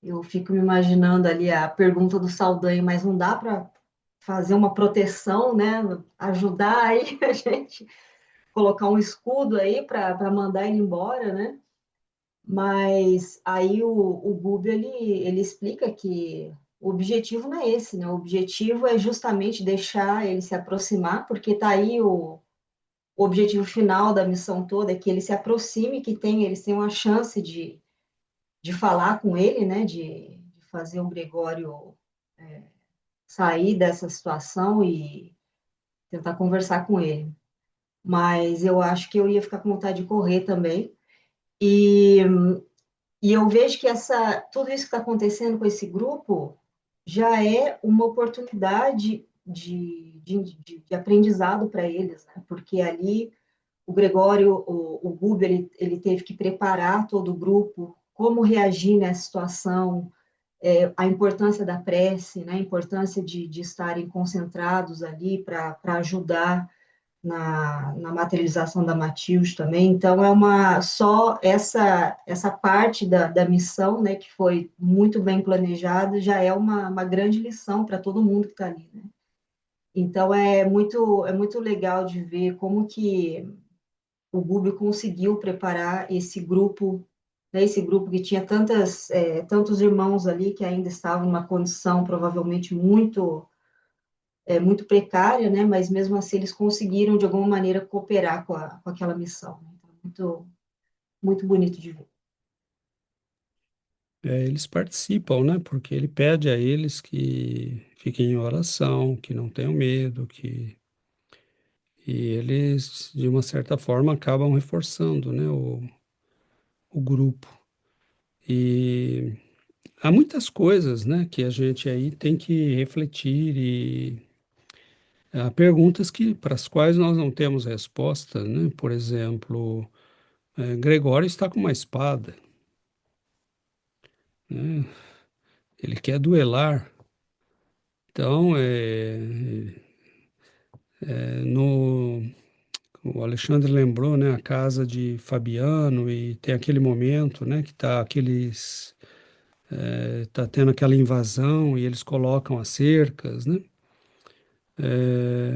Eu fico me imaginando ali a pergunta do Saldanha, mas não dá para fazer uma proteção, né? Ajudar aí a gente colocar um escudo aí para mandar ele embora, né? Mas aí o Gubbio, ele explica que o objetivo não é esse, né? O objetivo é justamente deixar ele se aproximar, porque tá aí o objetivo final da missão toda, é que ele se aproxime, que eles tenham a chance de falar com ele, né? De fazer o Gregório sair dessa situação e tentar conversar com ele. Mas eu acho que eu ia ficar com vontade de correr também. E E eu vejo que tudo isso que está acontecendo com esse grupo já é uma oportunidade de aprendizado para eles, né? Porque ali o Gregório, o Guber, ele teve que preparar todo o grupo, como reagir nessa situação, a importância da prece, né? A importância de estarem concentrados ali para ajudar na materialização da Matilde também. Então, é uma só essa parte da missão, né, que foi muito bem planejada, já é uma grande lição para todo mundo que está ali, né? Então, é muito legal de ver como que o Gubbio conseguiu preparar esse grupo, né, esse grupo que tinha tantos irmãos ali que ainda estavam numa condição provavelmente muito precária, né? Mas mesmo assim eles conseguiram de alguma maneira cooperar com aquela missão, né? Então, muito bonito de ver. Eles participam, né? Porque ele pede a eles que fiquem em oração, que não tenham medo, e eles, de uma certa forma, acabam reforçando, né? O grupo. E há muitas coisas, né? Que a gente aí tem que refletir e há perguntas que para as quais nós não temos resposta, né? Por exemplo, Gregório está com uma espada, né? Ele quer duelar. Então, no o Alexandre lembrou, né, a casa de Fabiano e tem aquele momento, né, que tá tendo aquela invasão e eles colocam as cercas, né? É,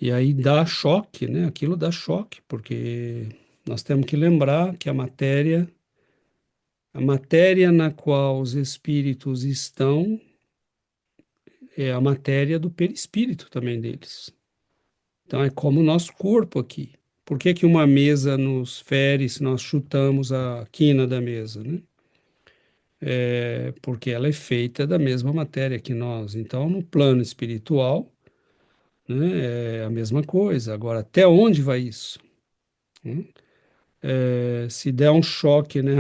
e aí dá choque, né? Aquilo dá choque, porque nós temos que lembrar que a matéria na qual os espíritos estão é a matéria do perispírito também deles. Então é como o nosso corpo aqui. Por que que uma mesa nos fere se nós chutamos a quina da mesa, né? É porque ela é feita da mesma matéria que nós. Então, no plano espiritual, né, é a mesma coisa. Agora, até onde vai isso? Né? Se der um choque, né?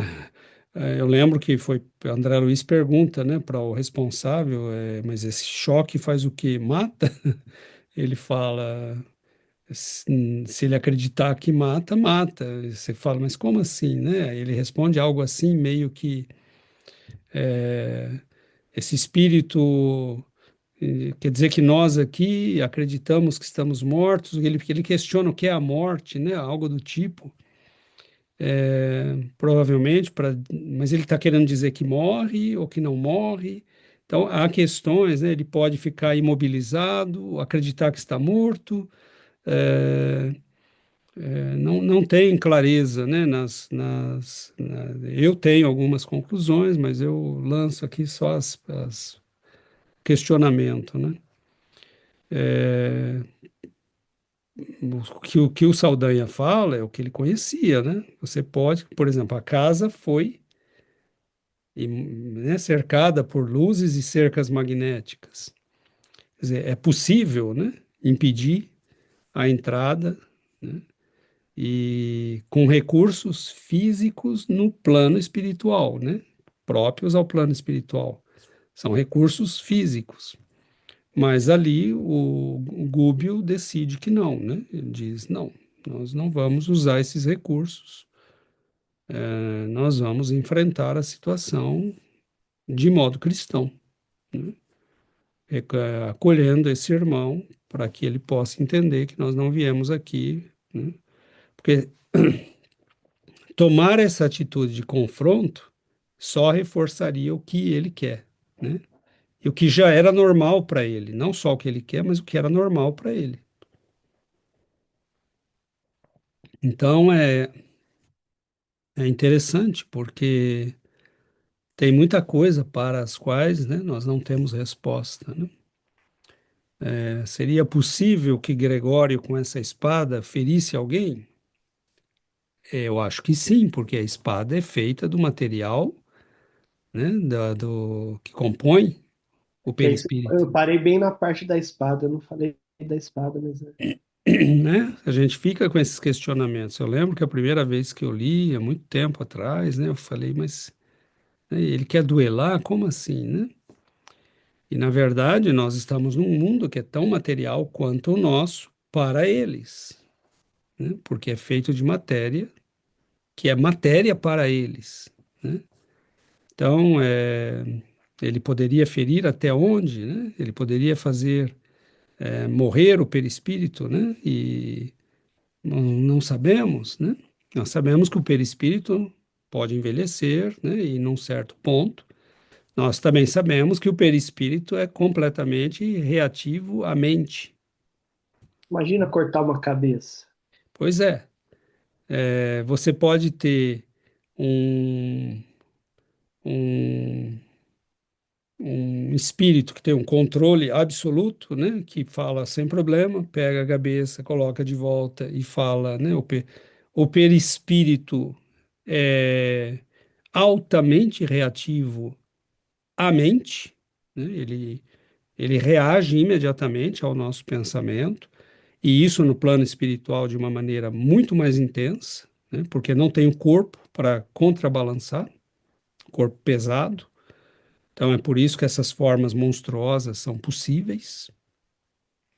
Eu lembro que foi André Luiz pergunta, né, para o responsável, mas esse choque faz o quê? Mata? Ele fala, se ele acreditar que mata, mata. Você fala, mas como assim, né? Ele responde algo assim, meio que esse espírito quer dizer que nós aqui acreditamos que estamos mortos. Ele questiona o que é a morte, né? Algo do tipo. Provavelmente, mas ele está querendo dizer que morre ou que não morre. Então, há questões, né? Ele pode ficar imobilizado, acreditar que está morto. É, não tem clareza, né? Eu tenho algumas conclusões, mas eu lanço aqui só as questionamento, né? É, o que o Saldanha fala é o que ele conhecia, né? Você pode, por exemplo, a casa foi né, cercada por luzes e cercas magnéticas. Quer dizer, é possível, né, impedir a entrada, né, e com recursos físicos no plano espiritual, né, próprios ao plano espiritual. São recursos físicos. Mas ali o Gúbio decide que não, né? Ele diz, não, nós não vamos usar esses recursos, nós vamos enfrentar a situação de modo cristão, né? Acolhendo esse irmão para que ele possa entender que nós não viemos aqui, né? Porque tomar essa atitude de confronto só reforçaria o que ele quer, né? E o que já era normal para ele, não só o que ele quer, mas o que era normal para ele. Então, é interessante porque tem muita coisa para as quais, né, nós não temos resposta, né? Seria possível que Gregório, com essa espada, ferisse alguém? Eu acho que sim, porque a espada é feita do material, né, que compõe o Que aí perispírito, eu parei bem na parte da espada, eu não falei da espada, mas é. né? A gente fica com esses questionamentos. Eu lembro que a primeira vez que eu li, há muito tempo atrás, né, eu falei, mas né, ele quer duelar? Como assim, né? E, na verdade, nós estamos num mundo que é tão material quanto o nosso para eles, né? Porque é feito de matéria, que é matéria para eles, né? Então, ele poderia ferir até onde, né? Ele poderia fazer morrer o perispírito, né? E não sabemos, né? Nós sabemos que o perispírito pode envelhecer, né? E num certo ponto, nós também sabemos que o perispírito é completamente reativo à mente. Imagina cortar uma cabeça. Pois é, você pode ter um, um, um espírito que tem um controle absoluto, né, que fala sem problema, pega a cabeça, coloca de volta e fala, né, o perispírito é altamente reativo à mente, né, ele reage imediatamente ao nosso pensamento, e isso no plano espiritual de uma maneira muito mais intensa, né, porque não tem o corpo para contrabalançar, corpo pesado. Então é por isso que essas formas monstruosas são possíveis,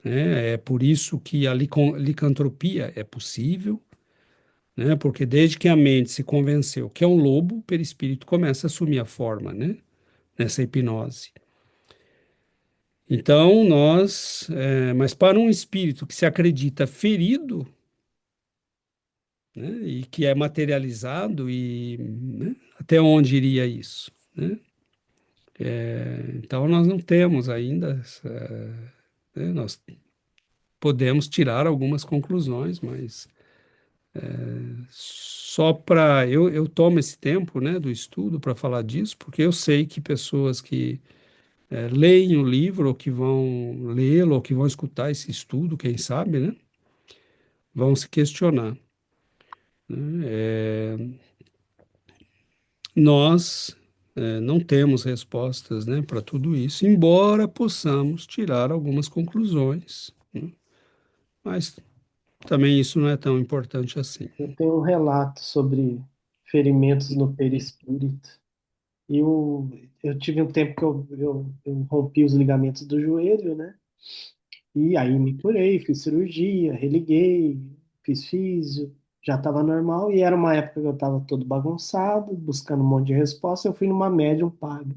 né? É por isso que a licantropia é possível, né? Porque desde que a mente se convenceu que é um lobo, o perispírito começa a assumir a forma, né? Nessa hipnose. Então mas para um espírito que se acredita ferido, né? E que é materializado né? Até onde iria isso, né? Então nós não temos ainda né? Nós podemos tirar algumas conclusões, mas só para eu tomo esse tempo, né, do estudo para falar disso, porque eu sei que pessoas que leem o livro ou que vão lê-lo ou que vão escutar esse estudo, quem sabe, né, vão se questionar, né? Nós não temos respostas, né, para tudo isso, embora possamos tirar algumas conclusões, né, mas também isso não é tão importante assim. Eu tenho um relato sobre ferimentos no perispírito. Eu, eu tive um tempo que eu rompi os ligamentos do joelho, né? E aí me curei, fiz cirurgia, religuei, fiz físio, já estava normal. E era uma época que eu estava todo bagunçado, buscando um monte de resposta. Eu fui numa médium paga.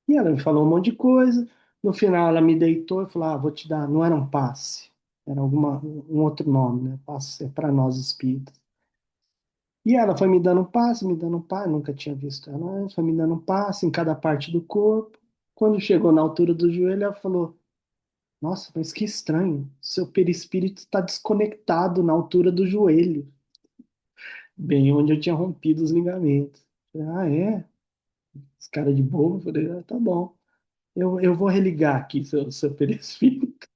E ela me falou um monte de coisa. No final, ela me deitou e falou: Ah, vou te dar. Não era um passe, era um outro nome, né? Passe é para nós espíritas. E ela foi me dando um passe, nunca tinha visto ela antes, foi me dando um passe em cada parte do corpo. Quando chegou na altura do joelho, ela falou: Nossa, mas que estranho, seu perispírito está desconectado na altura do joelho, bem onde eu tinha rompido os ligamentos. Eu falei, ah, é? Esse cara de bobo, eu falei, ah, tá bom. Eu vou religar aqui seu perispírito.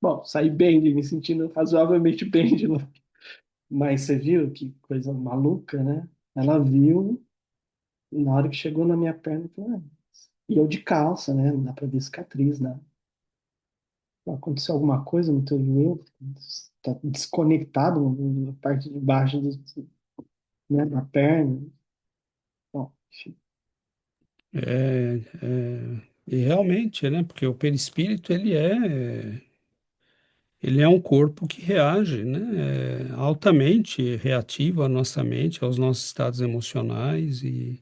Bom, saí bem, me sentindo razoavelmente bem de novo. Mas você viu que coisa maluca, né? Ela viu. E na hora que chegou na minha perna, eu falei, ah, e eu de calça, né? Não dá pra ver cicatriz, né? Aconteceu alguma coisa no teu joelho? Tá desconectado na parte de baixo né, da perna. Bom, enfim. E realmente, né? Porque o perispírito ele é um corpo que reage, né? É altamente reativo à nossa mente, aos nossos estados emocionais e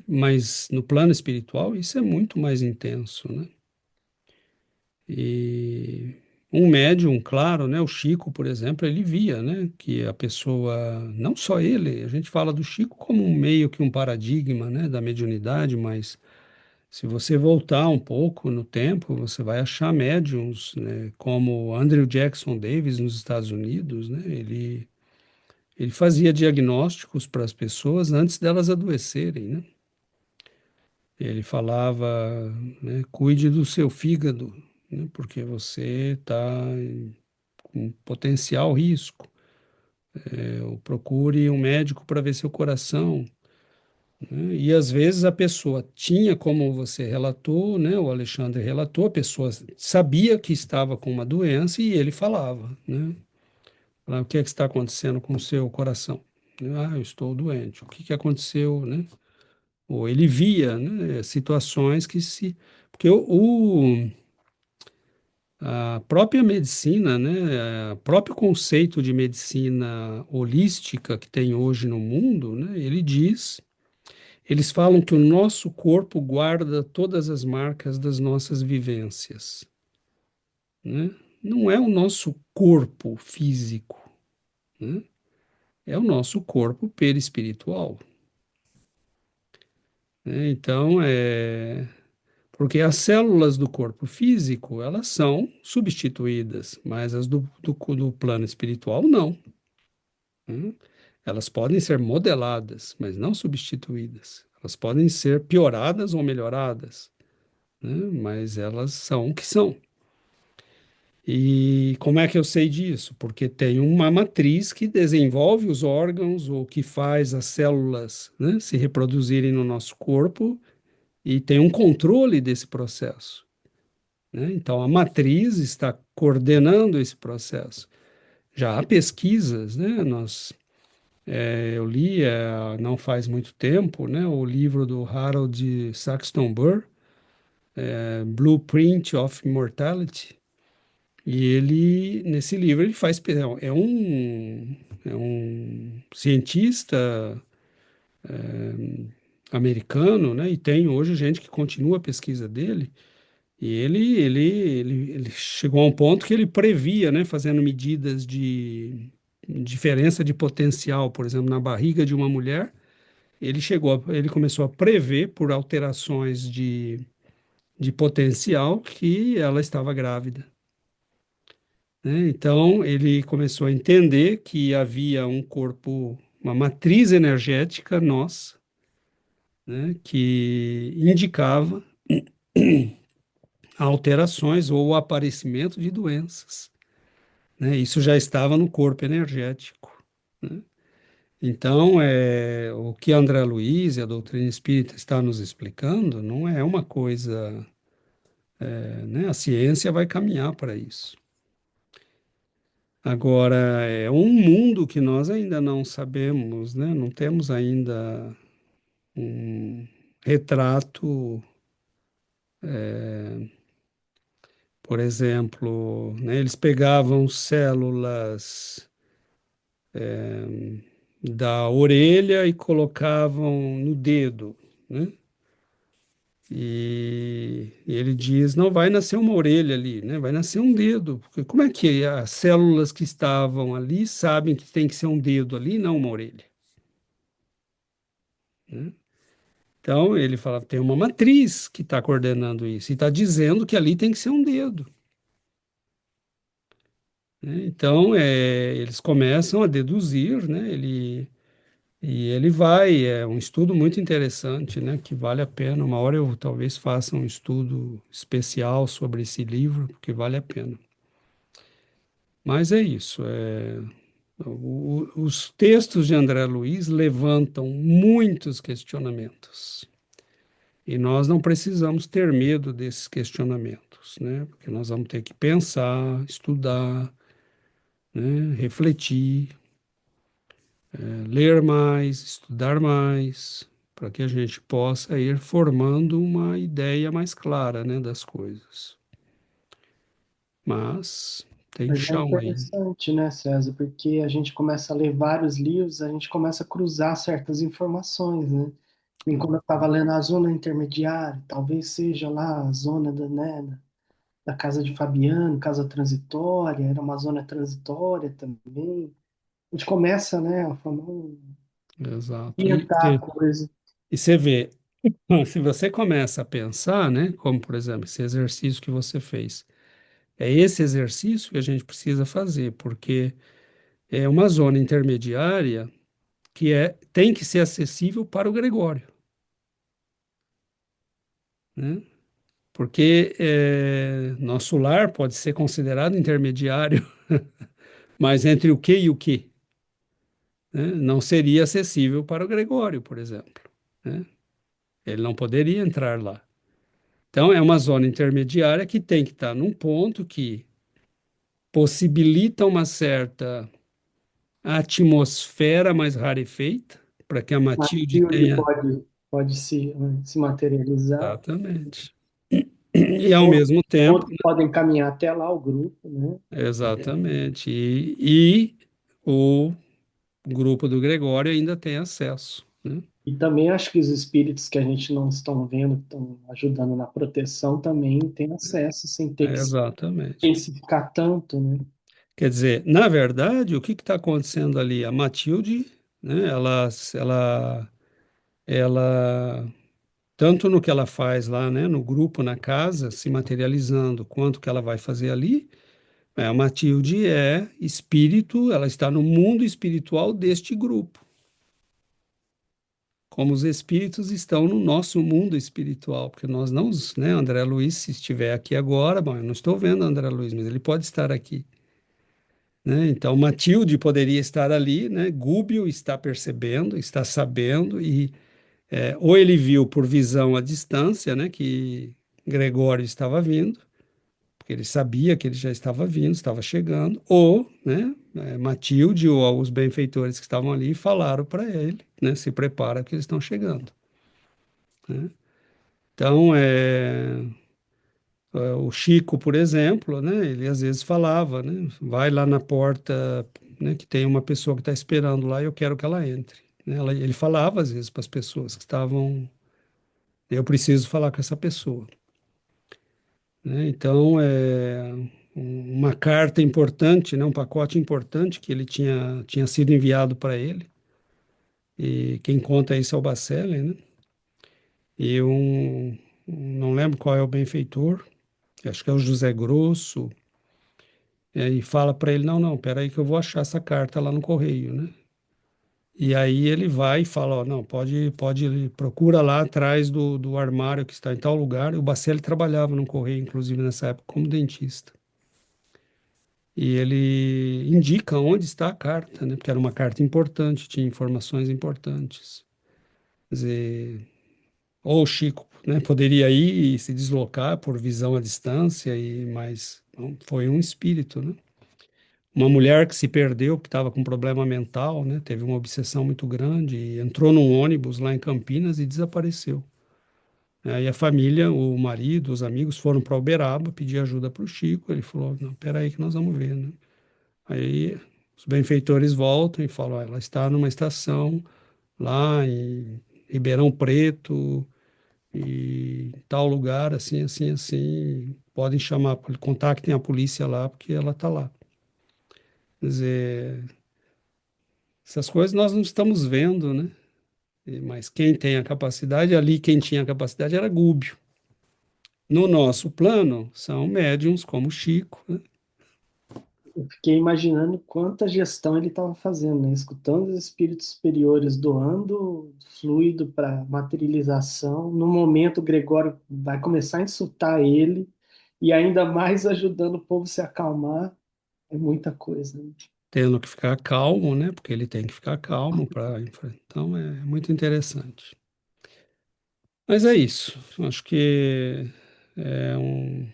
mas no plano espiritual isso é muito mais intenso, né? E um médium, claro, né? O Chico, por exemplo, ele via, né? Que a pessoa, não só ele, a gente fala do Chico como um meio que um paradigma, né? Da mediunidade, mas Se você voltar um pouco no tempo, você vai achar médiums, né, como Andrew Jackson Davis nos Estados Unidos, né? Ele fazia diagnósticos para as pessoas antes delas adoecerem, né? Ele falava, né, cuide do seu fígado, né, porque você está com potencial risco. Ou procure um médico para ver seu coração, né? E às vezes a pessoa tinha, como você relatou, né, o Alexandre relatou, a pessoa sabia que estava com uma doença e ele falava, né? Falava, o que é que está acontecendo com o seu coração? Ah, eu estou doente. O que que aconteceu, né? Ou ele via, né, situações que se... Porque a própria medicina, né, o próprio conceito de medicina holística que tem hoje no mundo, né, eles falam que o nosso corpo guarda todas as marcas das nossas vivências, né? Não é o nosso corpo físico, né? É o nosso corpo perispiritual, né? Então, porque as células do corpo físico, elas são substituídas, mas as do plano espiritual, não, né? Elas podem ser modeladas, mas não substituídas. Elas podem ser pioradas ou melhoradas, né? Mas elas são o que são. E como é que eu sei disso? Porque tem uma matriz que desenvolve os órgãos ou que faz as células, né, se reproduzirem no nosso corpo e tem um controle desse processo, né? Então, a matriz está coordenando esse processo. Já há pesquisas, né? Eu li não faz muito tempo, né, o livro do Harold Saxton Burr, Blueprint of Immortality, e ele, nesse livro, ele faz, é um cientista americano, né, e tem hoje gente que continua a pesquisa dele, e ele chegou a um ponto que ele previa, né, fazendo medidas de diferença de potencial, por exemplo, na barriga de uma mulher, ele começou a prever por alterações de potencial que ela estava grávida, né? Então, ele começou a entender que havia um corpo, uma matriz energética nossa, né, que indicava alterações ou o aparecimento de doenças, né? Isso já estava no corpo energético, né? Então, o que André Luiz e a doutrina espírita está nos explicando não é uma coisa, né? A ciência vai caminhar para isso. Agora, é um mundo que nós ainda não sabemos, né? Não temos ainda um retrato, por exemplo, né? Eles pegavam células da orelha e colocavam no dedo, né? E ele diz, não vai nascer uma orelha ali, né? Vai nascer um dedo. Porque como é que as células que estavam ali sabem que tem que ser um dedo ali, não uma orelha, né? Então, ele fala, tem uma matriz que está coordenando isso e está dizendo que ali tem que ser um dedo, né? Então, eles começam a deduzir, né? Ele vai, é um estudo muito interessante, né? Que vale a pena. Uma hora eu talvez faça um estudo especial sobre esse livro, porque vale a pena. Mas é isso. Os textos de André Luiz levantam muitos questionamentos. E nós não precisamos ter medo desses questionamentos, né? Porque nós vamos ter que pensar, estudar, né? Refletir, ler mais, estudar mais, para que a gente possa ir formando uma ideia mais clara, né, das coisas. Mas tem Mas é chão aí. interessante, né, César? Porque a gente começa a ler vários livros, a gente começa a cruzar certas informações, né? E quando eu estava lendo a zona intermediária, talvez seja lá a zona da, né, da casa de Fabiano, casa transitória, era uma zona transitória também. A gente começa, né, a formar Exato. orientar a coisa. E você vê, Bom, se você começa a pensar, né, como por exemplo, esse exercício que você fez, é esse exercício que a gente precisa fazer, porque é uma zona intermediária que tem que ser acessível para o Gregório, né? Porque nosso lar pode ser considerado intermediário, mas entre o que e o que, né? Não seria acessível para o Gregório, por exemplo, né? Ele não poderia entrar lá. Então, é uma zona intermediária que tem que estar num ponto que possibilita uma certa atmosfera mais rarefeita, para que a Matilde Matilde tenha. pode se materializar. Exatamente. E ao Outros, mesmo tempo, outros podem caminhar até lá, o grupo, né? exatamente. E o grupo do Gregório ainda tem acesso, né? E também acho que os espíritos que a gente não estão vendo, que estão ajudando na proteção, também têm acesso, sem ter que se Exatamente. intensificar tanto, né? Quer dizer, na verdade, o que está acontecendo ali? A Matilde, né, ela, tanto no que ela faz lá, né, no grupo, na casa, se materializando, quanto que ela vai fazer ali, a Matilde é espírito, ela está no mundo espiritual deste grupo, como os espíritos estão no nosso mundo espiritual, porque nós não, né, André Luiz, se estiver aqui agora, bom, eu não estou vendo André Luiz, mas ele pode estar aqui, né? Então, Matilde poderia estar ali, né? Gúbio está percebendo, está sabendo, e ou ele viu por visão à distância, né, que Gregório estava vindo, porque ele sabia que ele já estava vindo, estava chegando, ou, né, Matilde ou os benfeitores que estavam ali falaram para ele, né, se prepara que eles estão chegando, né? Então, o Chico, por exemplo, né, ele às vezes falava, né, vai lá na porta, né, que tem uma pessoa que está esperando lá e eu quero que ela entre. Né? Ele falava às vezes para as pessoas que estavam, eu preciso falar com essa pessoa. Né? Então, uma carta importante, né, um pacote importante que ele tinha sido enviado para ele, e quem conta isso é o Bacelli, né? E não lembro qual é o benfeitor, acho que é o José Grosso. E aí fala para ele, não, peraí que eu vou achar essa carta lá no correio, né? E aí ele vai e fala, ó, não, procura lá atrás do armário que está em tal lugar. O Bacelli trabalhava no correio, inclusive nessa época, como dentista. E ele indica onde está a carta, né? Porque era uma carta importante, tinha informações importantes. Quer dizer, ou o Chico, né, poderia ir e se deslocar por visão à distância, mas não, foi um espírito, né? Uma mulher que se perdeu, que estava com problema mental, né? Teve uma obsessão muito grande e entrou num ônibus lá em Campinas e desapareceu. Aí a família, o marido, os amigos foram para Uberaba pedir ajuda para o Chico. Ele falou: não, peraí que nós vamos ver, né? Aí os benfeitores voltam e falam: "Ah, ela está numa estação lá em Ribeirão Preto e tal lugar, assim, assim, assim. Podem chamar, contactem a polícia lá porque ela está lá." Quer dizer, essas coisas nós não estamos vendo, né? Mas quem tem a capacidade, ali quem tinha a capacidade era Gúbio. No nosso plano, são médiums como Chico, né? Eu fiquei imaginando quanta gestão ele estava fazendo, né? Escutando os espíritos superiores, doando fluido para materialização. No momento, o Gregório vai começar a insultar ele e ainda mais ajudando o povo a se acalmar. É muita coisa, né? Tendo que ficar calmo, né? Porque ele tem que ficar calmo para enfrentar. Então, é muito interessante. Mas é isso. Acho que é um,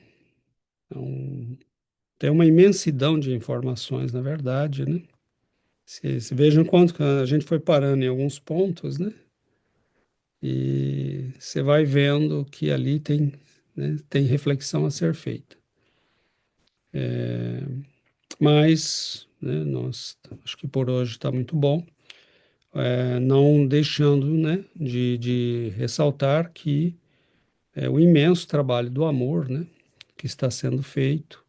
é um- tem uma imensidão de informações, na verdade, né? Se vejam quanto que a gente foi parando em alguns pontos, né? E você vai vendo que ali tem, né, tem reflexão a ser feita. Mas, né, acho que por hoje está muito bom. Não deixando, né, de ressaltar que é o imenso trabalho do amor, né, que está sendo feito,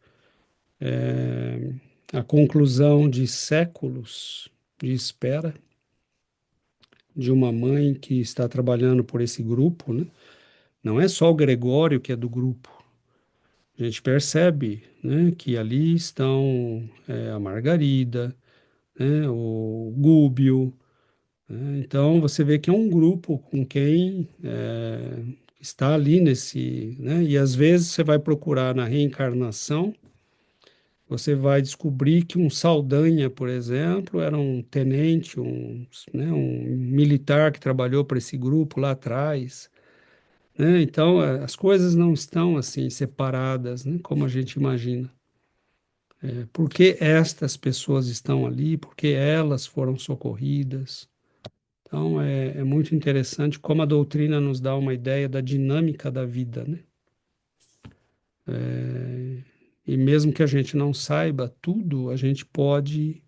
a conclusão de séculos de espera, de uma mãe que está trabalhando por esse grupo, né? Não é só o Gregório que é do grupo. A gente percebe, né, que ali estão a Margarida, né, o Gúbio, né? Então você vê que é um grupo com quem está ali nesse, né? E às vezes você vai procurar na reencarnação, você vai descobrir que um Saldanha, por exemplo, era um tenente, né, um militar que trabalhou para esse grupo lá atrás, né? Então as coisas não estão assim separadas, né, como a gente imagina. Por que estas pessoas estão ali? Por que elas foram socorridas? Então, é muito interessante como a doutrina nos dá uma ideia da dinâmica da vida, né? E mesmo que a gente não saiba tudo, a gente pode,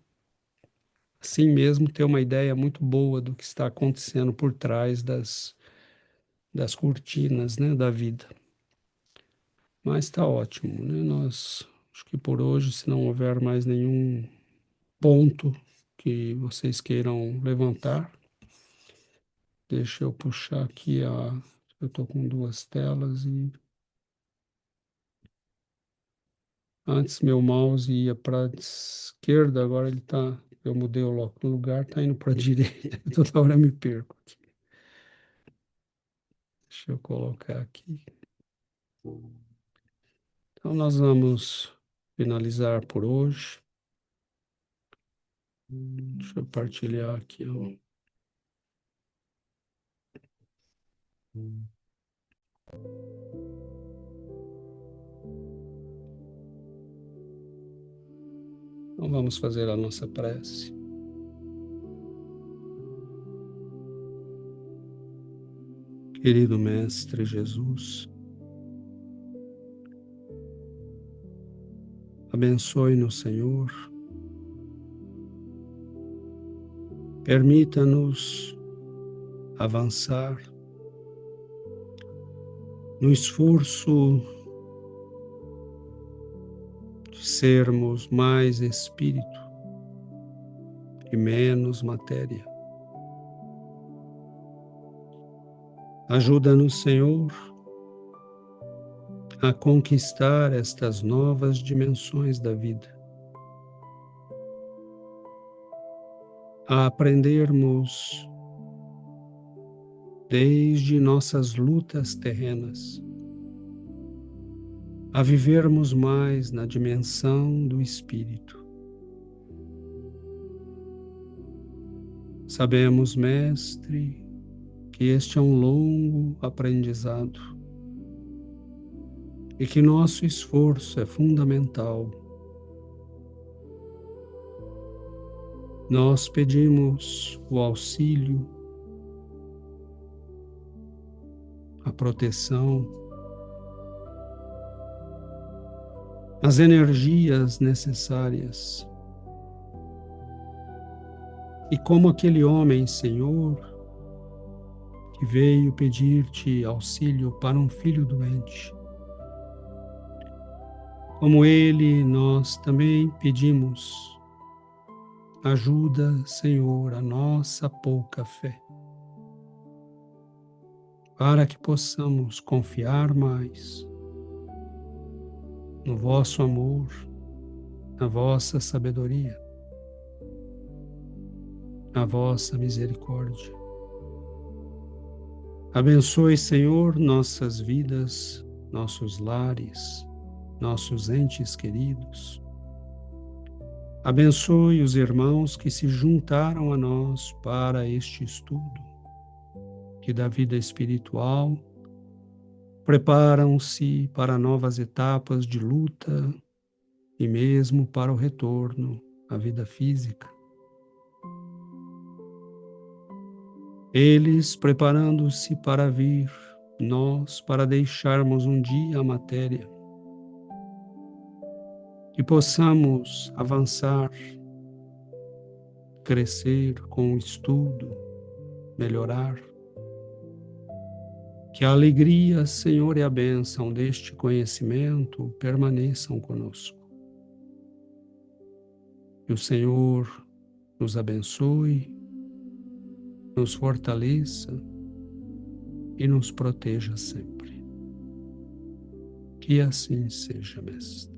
assim mesmo, ter uma ideia muito boa do que está acontecendo por trás das cortinas, né, da vida. Mas está ótimo, né? Acho que por hoje, se não houver mais nenhum ponto que vocês queiram levantar, deixa eu puxar aqui eu estou com duas telas e antes meu mouse ia para a esquerda, agora ele tá. Eu mudei o lugar, tá indo para a direita. Toda hora eu me perco aqui. Deixa eu colocar aqui. Então nós vamos finalizar por hoje. Deixa eu partilhar aqui, ó. Então vamos fazer a nossa prece. Querido Mestre Jesus, abençoe-nos, Senhor. Permita-nos avançar no esforço de sermos mais espírito e menos matéria. Ajuda-nos, Senhor, a conquistar estas novas dimensões da vida, a aprendermos desde nossas lutas terrenas, a vivermos mais na dimensão do espírito. Sabemos, Mestre, que este é um longo aprendizado e que nosso esforço é fundamental. Nós pedimos o auxílio, a proteção, as energias necessárias. E como aquele homem, Senhor, que veio pedir-te auxílio para um filho doente, como ele, nós também pedimos ajuda, Senhor, a nossa pouca fé, para que possamos confiar mais no vosso amor, na vossa sabedoria, na vossa misericórdia. Abençoe, Senhor, nossas vidas, nossos lares, nossos entes queridos. Abençoe os irmãos que se juntaram a nós para este estudo, que da vida espiritual preparam-se para novas etapas de luta e mesmo para o retorno à vida física. Eles preparando-se para vir, nós para deixarmos um dia a matéria, que possamos avançar, crescer com o estudo, melhorar, que a alegria, Senhor, e a bênção deste conhecimento permaneçam conosco. Que o Senhor nos abençoe, nos fortaleça e nos proteja sempre. Que assim seja, Mestre.